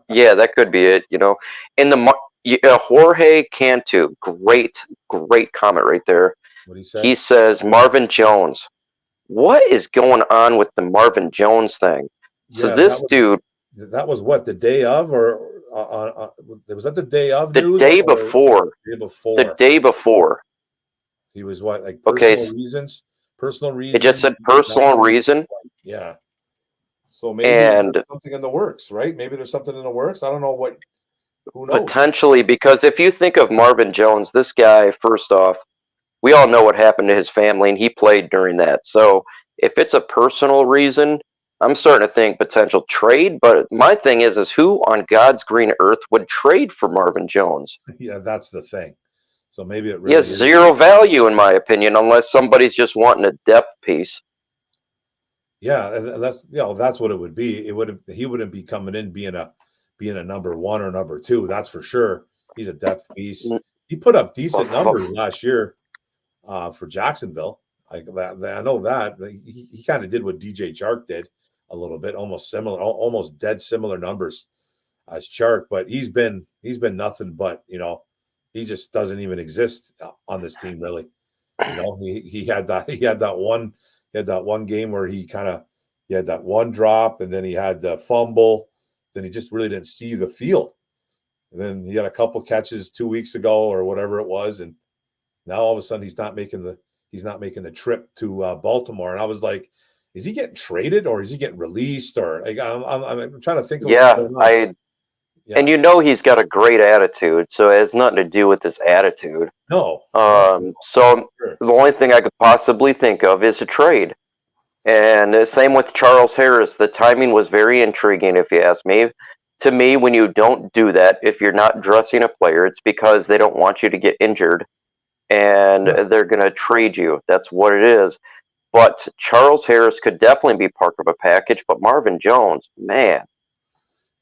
Yeah, that could be it. In the Jorge Cantu, great comment right there. What he said? He says Marvin Jones. What is going on with the Marvin Jones thing? So dude, that was what, the day of, or was that the day of the news? day before. The day before. He was what, like personal reasons? Personal reasons. It just said personal reason. Yeah. So maybe there's something in the works, right? Maybe there's something in the works. I don't know what. Who knows? Potentially, because if you think of Marvin Jones, this guy, first off, we all know what happened to his family, and he played during that. So if it's a personal reason, I'm starting to think potential trade. But my thing is who on God's green earth would trade for Marvin Jones? Yeah, that's the thing. So maybe it really he has zero value, in my opinion, unless somebody's just wanting a depth piece. Yeah, that's what it would be. He wouldn't be coming in being a number one or number two. That's for sure. He's a depth piece. He put up decent numbers last year for Jacksonville. I know that. He kind of did what DJ Chark did a little bit, almost similar, almost dead similar numbers as Chark. But he's been nothing but, he just doesn't even exist on this team really. He had that one game where he had that one drop, and then he had the fumble. Then he just really didn't see the field. And then he had a couple catches 2 weeks ago or whatever it was, and now all of a sudden he's not making the trip to Baltimore. And I was like, is he getting traded or is he getting released? Or like, I'm trying to think of what's going on. And he's got a great attitude, so it has nothing to do with his attitude. No. So the only thing I could possibly think of is a trade. And the same with Charles Harris. The timing was very intriguing, if you ask me. To me, when you don't do that, if you're not dressing a player, it's because they don't want you to get injured, and they're going to trade you. That's what it is. But Charles Harris could definitely be part of a package, but Marvin Jones, man,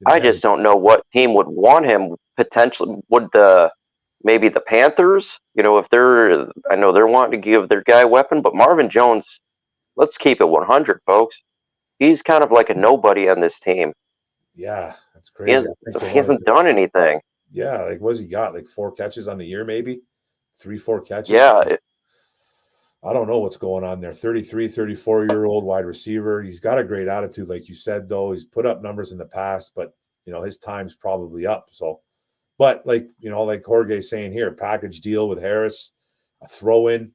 I just don't know what team would want him. Potentially, maybe the Panthers? I know they're wanting to give their guy a weapon, but Marvin Jones, let's keep it 100, folks. He's kind of like a nobody on this team. Yeah, that's crazy. He hasn't done anything. Yeah, like what's he got? Like 4 catches on the year, maybe 3-4 catches. Yeah. I don't know what's going on there. 33, 34-year-old wide receiver. He's got a great attitude, like you said, though. He's put up numbers in the past, but his time's probably up. So, but like Jorge's saying here, package deal with Harris, a throw-in.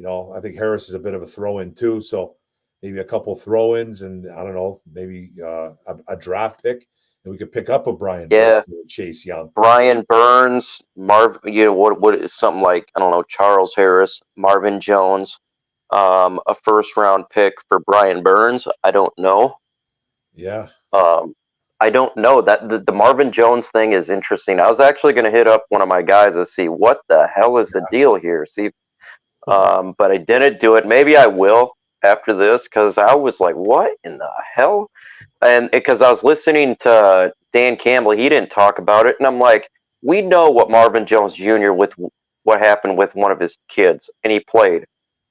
I think Harris is a bit of a throw-in too. So maybe a couple throw-ins, and I don't know, maybe a draft pick, and we could pick up a Brian Burns or Chase Young. Brian Burns, what is something like, I don't know, Charles Harris, Marvin Jones, a first-round pick for Brian Burns. I don't know. Yeah. I don't know. That the Marvin Jones thing is interesting. I was actually going to hit up one of my guys to see what the hell is the deal here. See, but I didn't do it. Maybe I will after this, because I was like, what in the hell? And because I was listening to Dan Campbell, he didn't talk about it. And I'm like, we know what Marvin Jones Jr. with what happened with one of his kids, and he played.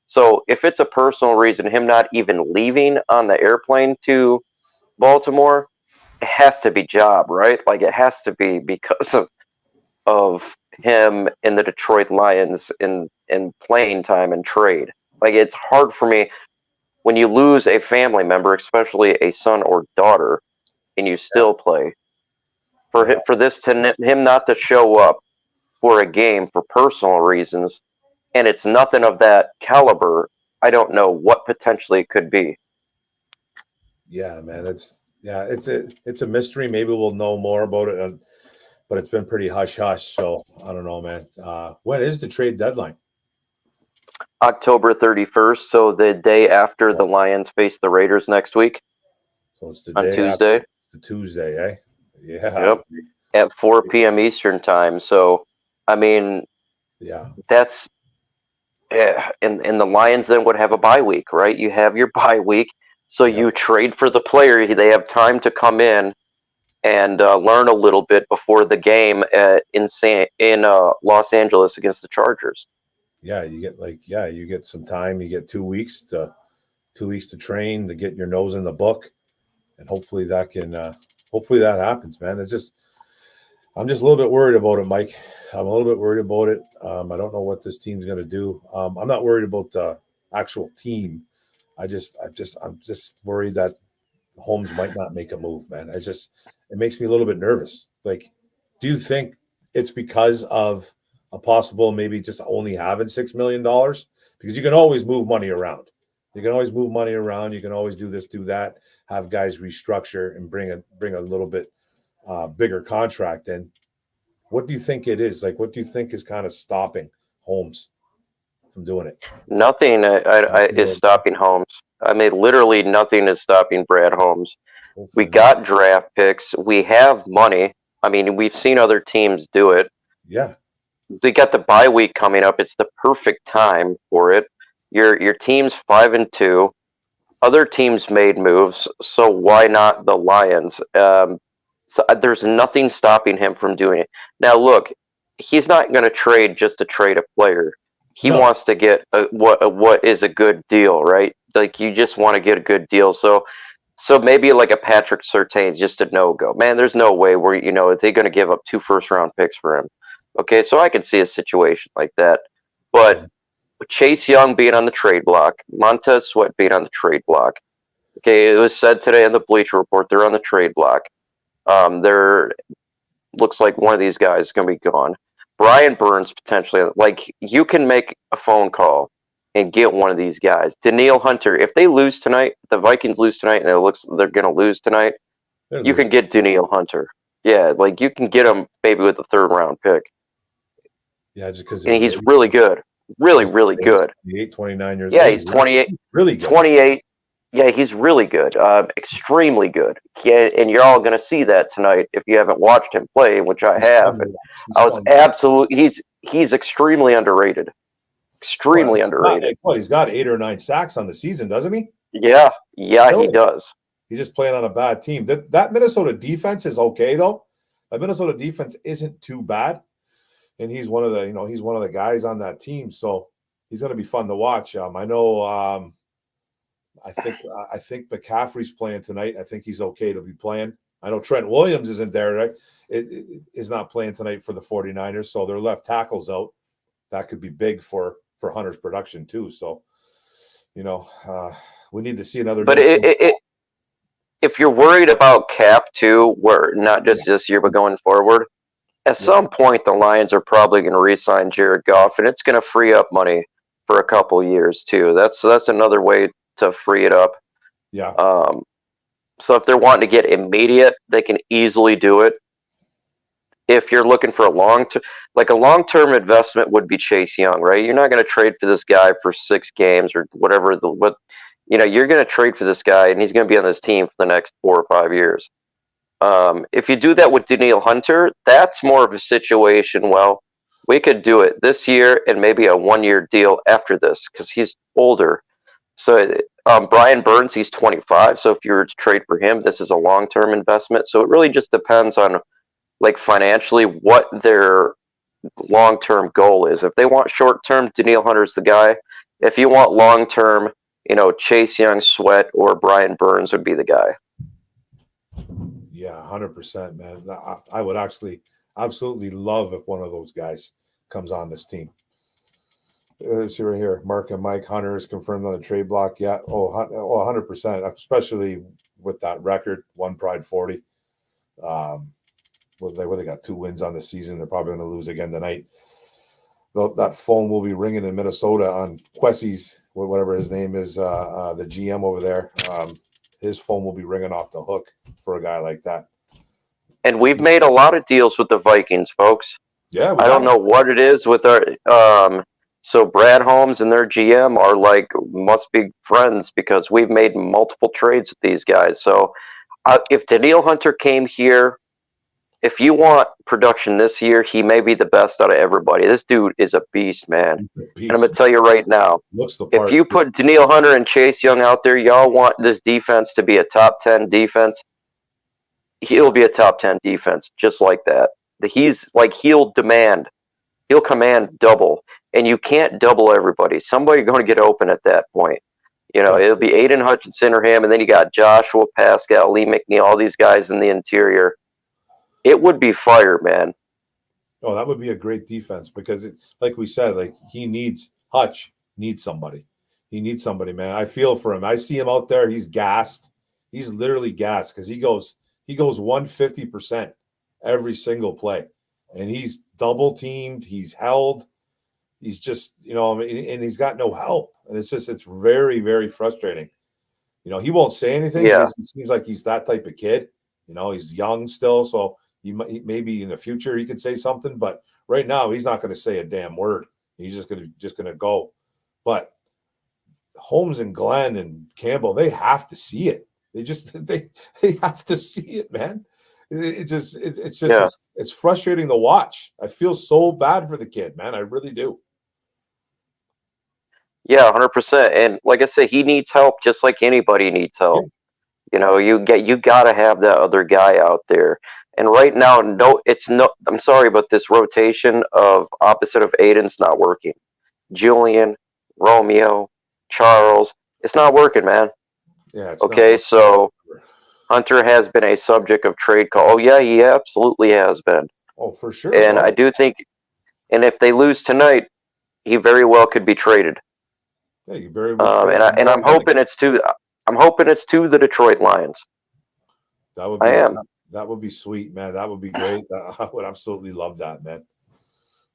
So if it's a personal reason, him not even leaving on the airplane to Baltimore, it has to be job, right? Like it has to be because of him in the Detroit Lions in playing time and trade. Like it's hard for me when you lose a family member, especially a son or daughter, and you still play. For this to him not to show up for a game for personal reasons, and it's nothing of that caliber, I don't know what potentially it could be. Yeah, man, it's a mystery. Maybe we'll know more about it, but it's been pretty hush hush. So I don't know, man. When is the trade deadline? October 31st, so the day after the Lions face the Raiders next week. So it's the on day Tuesday. After, the Tuesday, eh? Yeah. Yep. At 4 p.m. Eastern time. So, I mean, that's and the Lions then would have a bye week, right? You have your bye week, so you trade for the player. They have time to come in and learn a little bit before the game in Los Angeles against the Chargers. Yeah, you get some time. You get 2 weeks to train, to get your nose in the book, and hopefully that happens, man. I'm just a little bit worried about it, Mike. I'm a little bit worried about it. I don't know what this team's going to do. I'm not worried about the actual team. I'm just worried that Holmes might not make a move, man. It makes me a little bit nervous. Like, do you think it's because of a possible maybe just only having $6 million? Because you can always move money around. You can always move money around. You can always do this, do that, have guys restructure and bring a little bit bigger contract in. What do you think it is? Like, what do you think is kind of stopping Holmes from doing it? Nothing is stopping Holmes. I mean, literally nothing is stopping Brad Holmes. We got draft picks. We have money. I mean, we've seen other teams do it. Yeah. We got the bye week coming up. It's the perfect time for it. Your team's 5-2. Other teams made moves, so why not the Lions? So there's nothing stopping him from doing it. Now, look, he's not going to trade just to trade a player. He wants to get what is a good deal, right? Like you just want to get a good deal. So maybe like a Patrick Surtain's just a no-go. Man, there's no way where they're going to give up 2 first-round picks for him. Okay, so I can see a situation like that, but Chase Young being on the trade block, Montez Sweat being on the trade block. Okay, it was said today in the Bleacher Report they're on the trade block. There looks like one of these guys is going to be gone. Brian Burns potentially. Like you can make a phone call and get one of these guys. Danielle Hunter. If they lose tonight, the Vikings lose tonight, and they're going to lose tonight. You can get Danielle Hunter. Yeah, like you can get him maybe with a 3rd round pick. Yeah, just because he's really good. Really good. 29 years old. Yeah, he's 28. Really good. 28. Yeah, he's really good. Extremely good. And you're all going to see that tonight if you haven't watched him play, which I have. He's extremely underrated. Extremely underrated. He's got 8 or 9 sacks on the season, doesn't he? Yeah, he does. He's just playing on a bad team. That Minnesota defense is okay though. That Minnesota defense isn't too bad. And he's one of the guys on that team, so he's going to be fun to watch. I know. I think McCaffrey's playing tonight. I think he's okay to be playing. I know Trent Williams isn't there, right? It is not playing tonight for the 49ers, so their left tackle's out. That could be big for Hunter's production too. So, we need to see another. But if you're worried about cap too, where not just this year but going forward. At some point, the Lions are probably going to re-sign Jared Goff, and it's going to free up money for a couple years too. That's another way to free it up. Yeah. So if they're wanting to get immediate, they can easily do it. If you're looking for a long-term investment would be Chase Young, right? You're not going to trade for this guy for 6 games or whatever. You're going to trade for this guy, and he's going to be on this team for the next 4 or 5 years. If you do that with Danielle Hunter, that's more of a situation. Well, we could do it this year and maybe a 1-year deal after this because he's older. So Brian Burns, he's 25. So if you were to trade for him, this is a long-term investment. So it really just depends on like financially what their long-term goal is. If they want short-term, Daniil Hunter's the guy. If you want long-term, Chase Young, Sweat, or Brian Burns would be the guy. Yeah, 100%, man. I would actually absolutely love if one of those guys comes on this team. Let's see right here. Mark and Mike Hunter is confirmed on the trade block. Yeah. 100%, especially with that record, one Pride 40. They got 2 wins on the season. They're probably going to lose again tonight. That phone will be ringing in Minnesota on Quessie's, whatever his name is, the GM over there. His phone will be ringing off the hook for a guy like that. And we've made a lot of deals with the Vikings, folks. Yeah, I don't know what it is with our. So Brad Holmes and their GM are like must be friends because we've made multiple trades with these guys. So if Daniil Hunter came here, if you want production this year, he may be the best out of everybody. This dude is a beast, man. And I'm going to tell you right now, if you put Daniil Hunter and Chase Young out there, y'all want this defense to be a top 10 defense, he'll be a top 10 defense just like that. He'll command double. And you can't double everybody. Somebody's going to get open at that point. It'll be Aiden Hutchinson or him, and then you got Joshua, Pascal, Lee McNeil, all these guys in the interior. It would be fire, man. Oh, that would be a great defense because, like we said, Hutch needs somebody. He needs somebody, man. I feel for him. I see him out there. He's gassed. He's literally gassed because he goes 150% every single play, and he's double teamed. He's held. He's just, and he's got no help. And it's very, very frustrating. He won't say anything. Yeah. He seems like he's that type of kid. He's young still. So maybe in the future he could say something. But right now he's not going to say a damn word. He's just going to go. But Holmes and Glenn and Campbell, they have to see it. They have to see it, man. It's frustrating to watch. I feel so bad for the kid, man. I really do. Yeah, 100%. And like I said, he needs help just like anybody needs help. Yeah. You got to have that other guy out there. And right now, I'm sorry, but this rotation of opposite of Aiden's not working. Julian, Romeo, Charles, it's not working, man. Yeah. Okay, so Hunter has been a subject of trade call. Oh, yeah, he absolutely has been. Oh, for sure. And I do think, and if they lose tonight, he very well could be traded. Yeah, you very well. I'm hoping it's to the Detroit Lions. That would be. That would be sweet, man. That would be great. I would absolutely love that, man.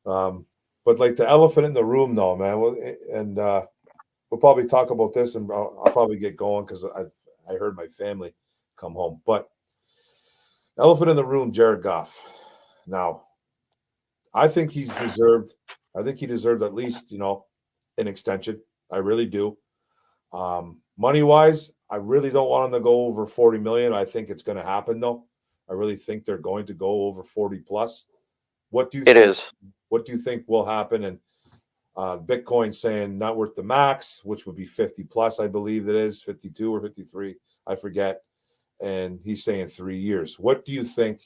But like the elephant in the room, though, man. We'll probably talk about this, and I'll probably get going because I heard my family come home. But elephant in the room, Jared Goff. Now, I think he deserved at least an extension. I really do. Money wise, I really don't want him to go over 40 million. I think it's going to happen though. I really think they're going to go over 40 plus. What do you think? What do you think will happen? And Bitcoin saying not worth the max, which would be 50 plus, I believe it is 52 or 53. I forget. And he's saying 3 years. What do you think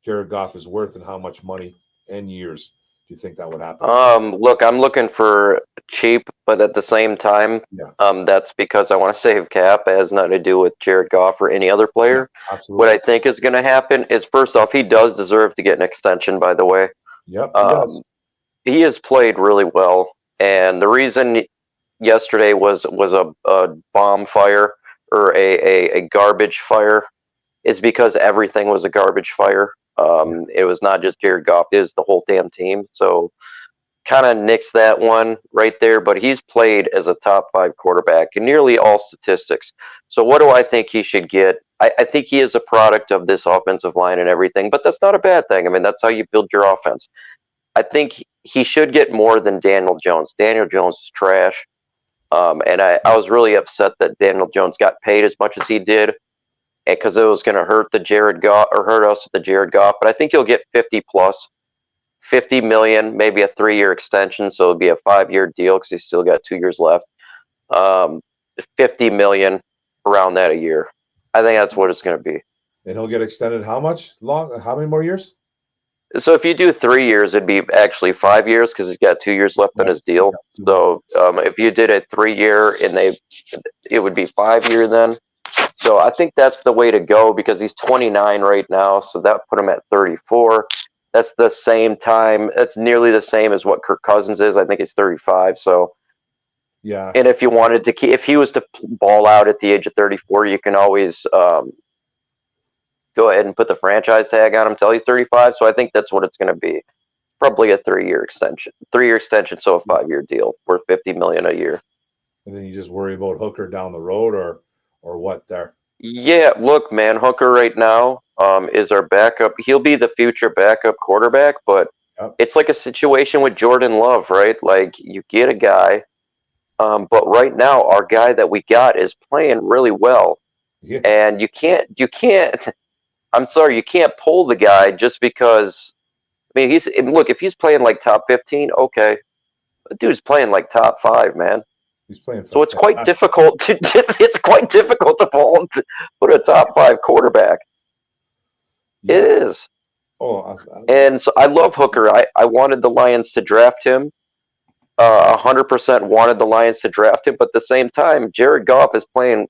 Jared Goff is worth and how much money and years do you think that would happen? Look, I'm looking for cheap, but at the same time, that's because I want to save cap. It has nothing to do with Jared Goff or any other player. Yeah, absolutely. What I think is going to happen is, first off, he does deserve to get an extension, by the way. Yep, he does. He has played really well. And the reason yesterday was a bomb fire or a garbage fire is because everything was a garbage fire. It was not just Jared Goff, it was the whole damn team. So kind of nixed that one right there, but he's played as a top 5 quarterback in nearly all statistics. So what do I think he should get? I think he is a product of this offensive line and everything, but that's not a bad thing. I mean, that's how you build your offense. I think he should get more than Daniel Jones. Daniel Jones is trash. And I was really upset that Daniel Jones got paid as much as he did, because it was going to hurt hurt us with the Jared Goff. But I think he'll get 50 plus, 50 million, maybe a 3-year extension. So it'll be a 5-year deal because he's still got 2 years left. 50 million around that a year. I think that's what it's going to be. And he'll get extended how much long? How many more years? So if you do 3 years, it'd be actually 5 years because he's got 2 years left on his deal. So if you did a 3-year and it would be 5-year then. So I think that's the way to go because he's 29 right now. So that put him at 34. That's the same time. That's nearly the same as what Kirk Cousins is. I think he's 35. So yeah. And if you wanted to keep, if he was to ball out at the age of 34, you can always go ahead and put the franchise tag on him until he's 35. So I think that's what it's going to be. Probably a 3-year extension. 3-year extension, so a 5-year deal worth $50 million a year. And then you just worry about Hooker down the road, or what there? Yeah, look, man, Hooker right now is our backup. He'll be the future backup quarterback, but it's like a situation with Jordan Love, right? Like you get a guy, but right now our guy that we got is playing really well, and you can't. I'm sorry, you can't pull the guy just because. I mean, look, if he's playing like top 15, okay, the dude's playing like top 5, man. He's playing. So it's quite difficult to pull him to put a top 5 quarterback. Yeah. It is. And so I love Hooker. I wanted the Lions to draft him. 100% wanted the Lions to draft him, but at the same time, Jared Goff is playing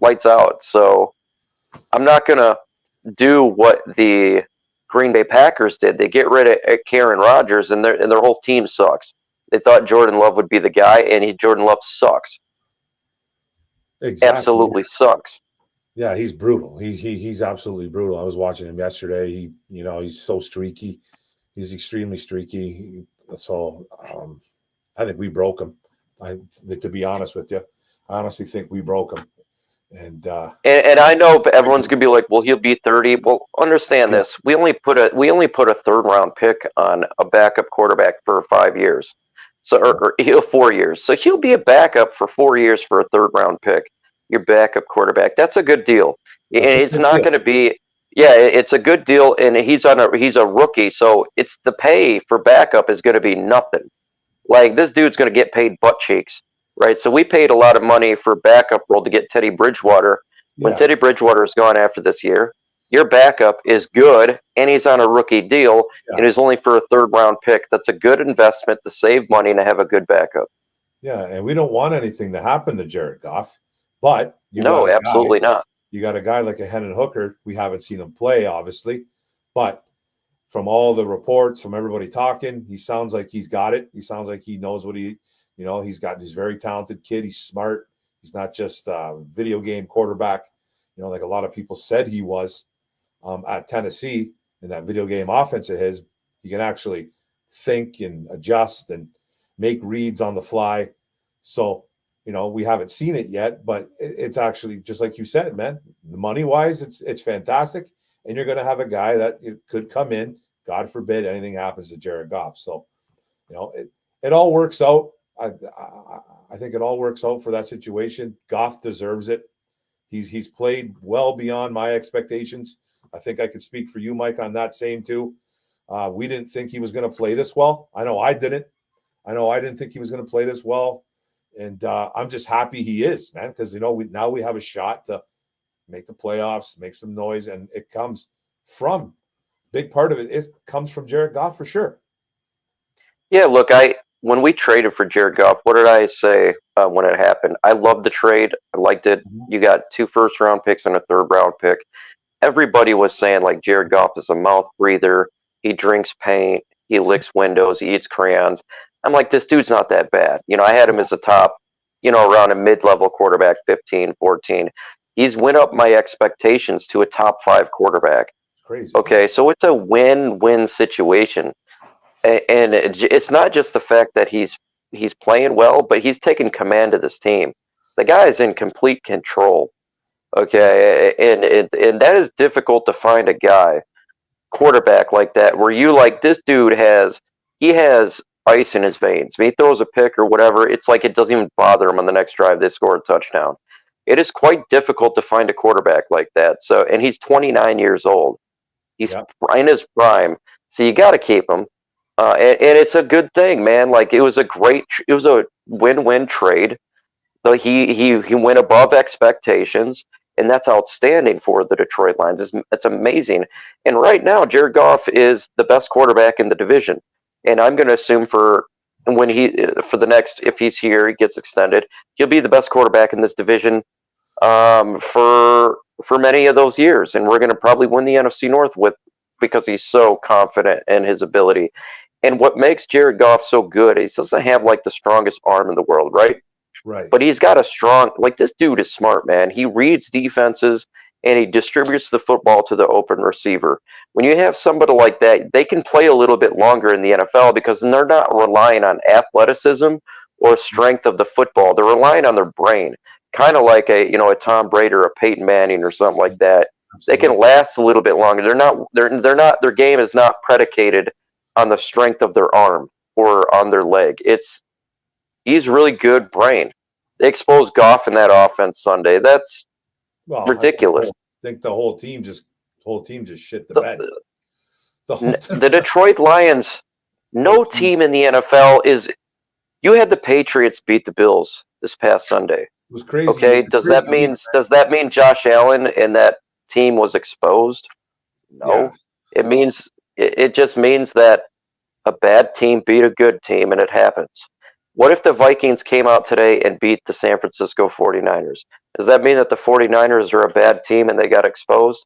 lights out. So I'm not gonna do what the Green Bay Packers did. They get rid of Karen Rodgers, and their whole team sucks. They thought Jordan Love would be the guy, and Jordan Love sucks. Exactly. Absolutely sucks. Yeah, he's brutal. He's absolutely brutal. I was watching him yesterday. He's so streaky. He's extremely streaky. So I think we broke him. To be honest with you, I honestly think we broke him. And I know everyone's gonna be like, well, he'll be 30. Well, understand this. We only put a 3rd round pick on a backup quarterback for 5 years. So or 4 years. So he'll be a backup for 4 years for a 3rd round pick. Your backup quarterback. That's a good deal. And it's not going to be. Yeah, it's a good deal, and he's a rookie, so it's the pay for backup is going to be nothing. Like this dude's going to get paid butt cheeks, right? So we paid a lot of money for backup role to get Teddy Bridgewater. When Teddy Bridgewater is gone after this year, your backup is good, and he's on a rookie deal, and he's only for a 3rd round pick. That's a good investment to save money and to have a good backup. Yeah, and we don't want anything to happen to Jared Goff, but no, absolutely not. You got a guy like a Hendon Hooker. We haven't seen him play, obviously, but from all the reports, from everybody talking, he sounds like he's got it. He sounds like he knows what he's a very talented kid. He's smart. He's not just a video game quarterback, like a lot of people said he was at Tennessee in that video game offense of his. He can actually think and adjust and make reads on the fly. So, we haven't seen it yet, but it's actually just like you said, man, money-wise, it's fantastic. And you're going to have a guy that could come in, God forbid anything happens to Jared Goff. So, it all works out. I think it all works out for that situation. Goff deserves it. He's played well beyond my expectations. I think I could speak for you, Mike, on that same too. We didn't think he was going to play this well. I know I didn't think he was going to play this well. And I'm just happy he is, man, because, now we have a shot to make the playoffs, make some noise, and it comes from big part of it comes from Jared Goff for sure. Yeah, look, when we traded for Jared Goff, what did I say when it happened? I loved the trade. I liked it. You got 2 first-round picks and a 3rd round pick. Everybody was saying like Jared Goff is a mouth breather. He drinks paint. He licks windows. He eats crayons. I'm like, this dude's not that bad. I had him as a top, around a mid-level quarterback, 15, 14. He's went up my expectations to a top 5 quarterback. Crazy. Okay, so it's a win-win situation. And it's not just the fact that he's playing well, but he's taking command of this team. The guy is in complete control. Okay, and that is difficult to find a quarterback like that, where you like this dude has ice in his veins. When he throws a pick or whatever, it's like it doesn't even bother him on the next drive they score a touchdown. It is quite difficult to find a quarterback like that. So, and he's 29 years old. He's in his prime, so you got to keep him. And it's a good thing, man. Like it was a win-win trade. So he went above expectations, and that's outstanding for the Detroit Lions. It's amazing. And right now, Jared Goff is the best quarterback in the division. And I'm going to assume for the next, if he's here, he gets extended, he'll be the best quarterback in this division for many of those years. And we're going to probably win the NFC North because he's so confident in his ability. And what makes Jared Goff so good, he doesn't have like the strongest arm in the world, right? Right. But he's got a strong, like this dude is smart, man. He reads defenses and he distributes the football to the open receiver. When you have somebody like that, they can play a little bit longer in the NFL because they're not relying on athleticism or strength of the football. They're relying on their brain, kind of like a Tom Brady or a Peyton Manning or something like that. Absolutely. They can last a little bit longer. Their game is not predicated on the strength of their arm or on their leg. He's really good brain. They exposed Goff in that offense Sunday. That's ridiculous. I think the whole team just shit the bed. The Detroit Lions, no team in the NFL is. You had the Patriots beat the Bills this past Sunday. It was crazy. Okay, does that mean Josh Allen and that team was exposed? No. Yeah. It just means that a bad team beat a good team, and it happens. What if the Vikings came out today and beat the San Francisco 49ers? Does that mean that the 49ers are a bad team and they got exposed?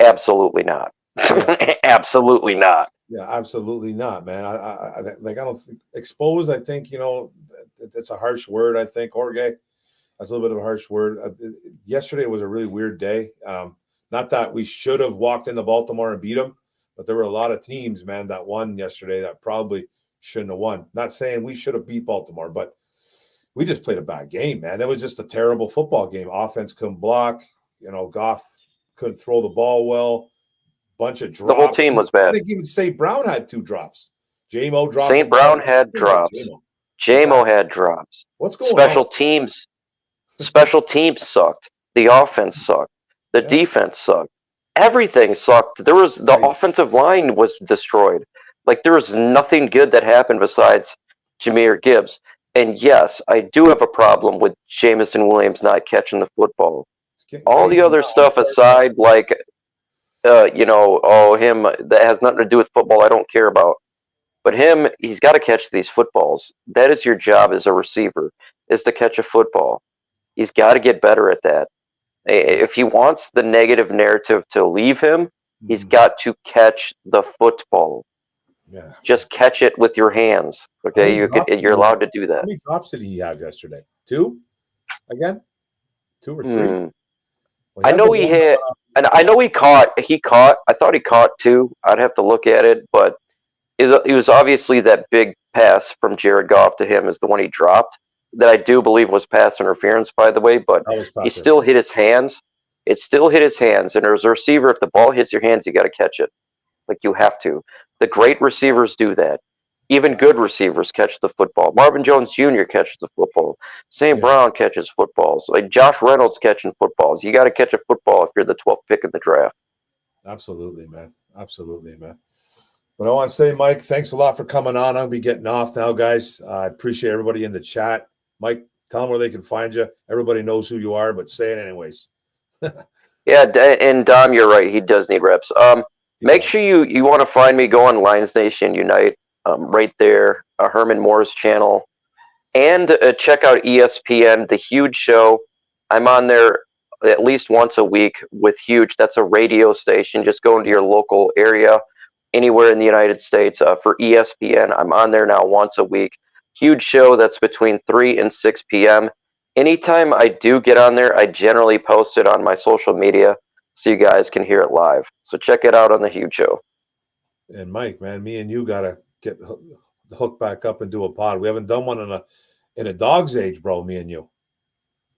Absolutely not. Yeah. Absolutely not. Yeah, absolutely not, man. I don't think exposed. I think that's a harsh word. I think Jorge, that's a little bit of a harsh word. Yesterday was a really weird day. Not that we should have walked into Baltimore and beat them, but there were a lot of teams, man, that won yesterday that probably shouldn't have won. Not saying we should have beat Baltimore, but we just played a bad game, man. It was just a terrible football game. Offense couldn't block. Goff couldn't throw the ball well. Bunch of drops. The whole team was bad. I think even St. Brown had 2 drops. J-Mo dropped. St. Brown had drops. J-Mo had drops. What's going on? Special teams sucked. The offense sucked. The defense sucked. Everything sucked. The offensive line was destroyed. Like, there was nothing good that happened besides Jahmyr Gibbs. And yes, I do have a problem with Jameson Williams not catching the football. All the other stuff aside, like, him, that has nothing to do with football, I don't care about. But he's got to catch these footballs. That is your job as a receiver, is to catch a football. He's got to get better at that. If he wants the negative narrative to leave him, he's got to catch the football. Yeah. Just catch it with your hands. Okay, you're allowed to do that. How many drops did he have yesterday? 2? Again? 2 or 3? Well, I know he had, and I know he caught. I thought he caught 2. I'd have to look at it, but it was obviously that big pass from Jared Goff to him is the one he dropped. That I do believe was pass interference, by the way, but he still hit his hands. It still hit his hands, and as a receiver, if the ball hits your hands, you got to catch it. Like, you have to. The great receivers do that. Even good receivers catch the football. Marvin Jones Jr. catches the football. St. Brown catches footballs. Like Josh Reynolds catching footballs. You got to catch a football if you're the 12th pick in the draft. Absolutely, man. Absolutely, man. But I want to say, Mike, thanks a lot for coming on. I'll be getting off now, guys. I appreciate everybody in the chat. Mike, tell them where they can find you. Everybody knows who you are, but say it anyways. Yeah, and Dom, you're right. He does need reps. Make sure you want to find me. Go on Lions Nation Unite, right there, Herman Moore's channel, and check out ESPN, The Huge Show. I'm on there at least once a week with Huge. That's a radio station. Just go into your local area, anywhere in the United States. For ESPN, I'm on there now once a week. Huge Show. That's between 3 and 6 p.m. Anytime I do get on there, I generally post it on my social media so you guys can hear it live. So check it out on The Huge Show. And Mike, man, me and you got to get hooked back up and do a pod. We haven't done one in a dog's age, bro, me and you.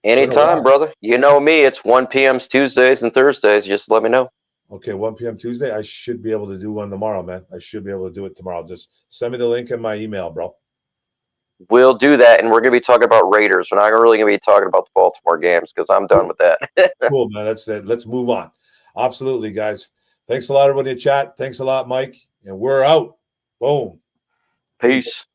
Anytime, brother. You know me. It's 1 p.m. Tuesdays and Thursdays. Just let me know. Okay, 1 p.m. Tuesday. I should be able to do one tomorrow, man. I should be able to do it tomorrow. Just send me the link in my email, bro. We'll do that, and we're going to be talking about Raiders. We're not really going to be talking about the Baltimore games because I'm done with that. Cool, man. That's it. Let's move on. Absolutely, guys. Thanks a lot, everybody in chat. Thanks a lot, Mike. And we're out. Boom. Peace.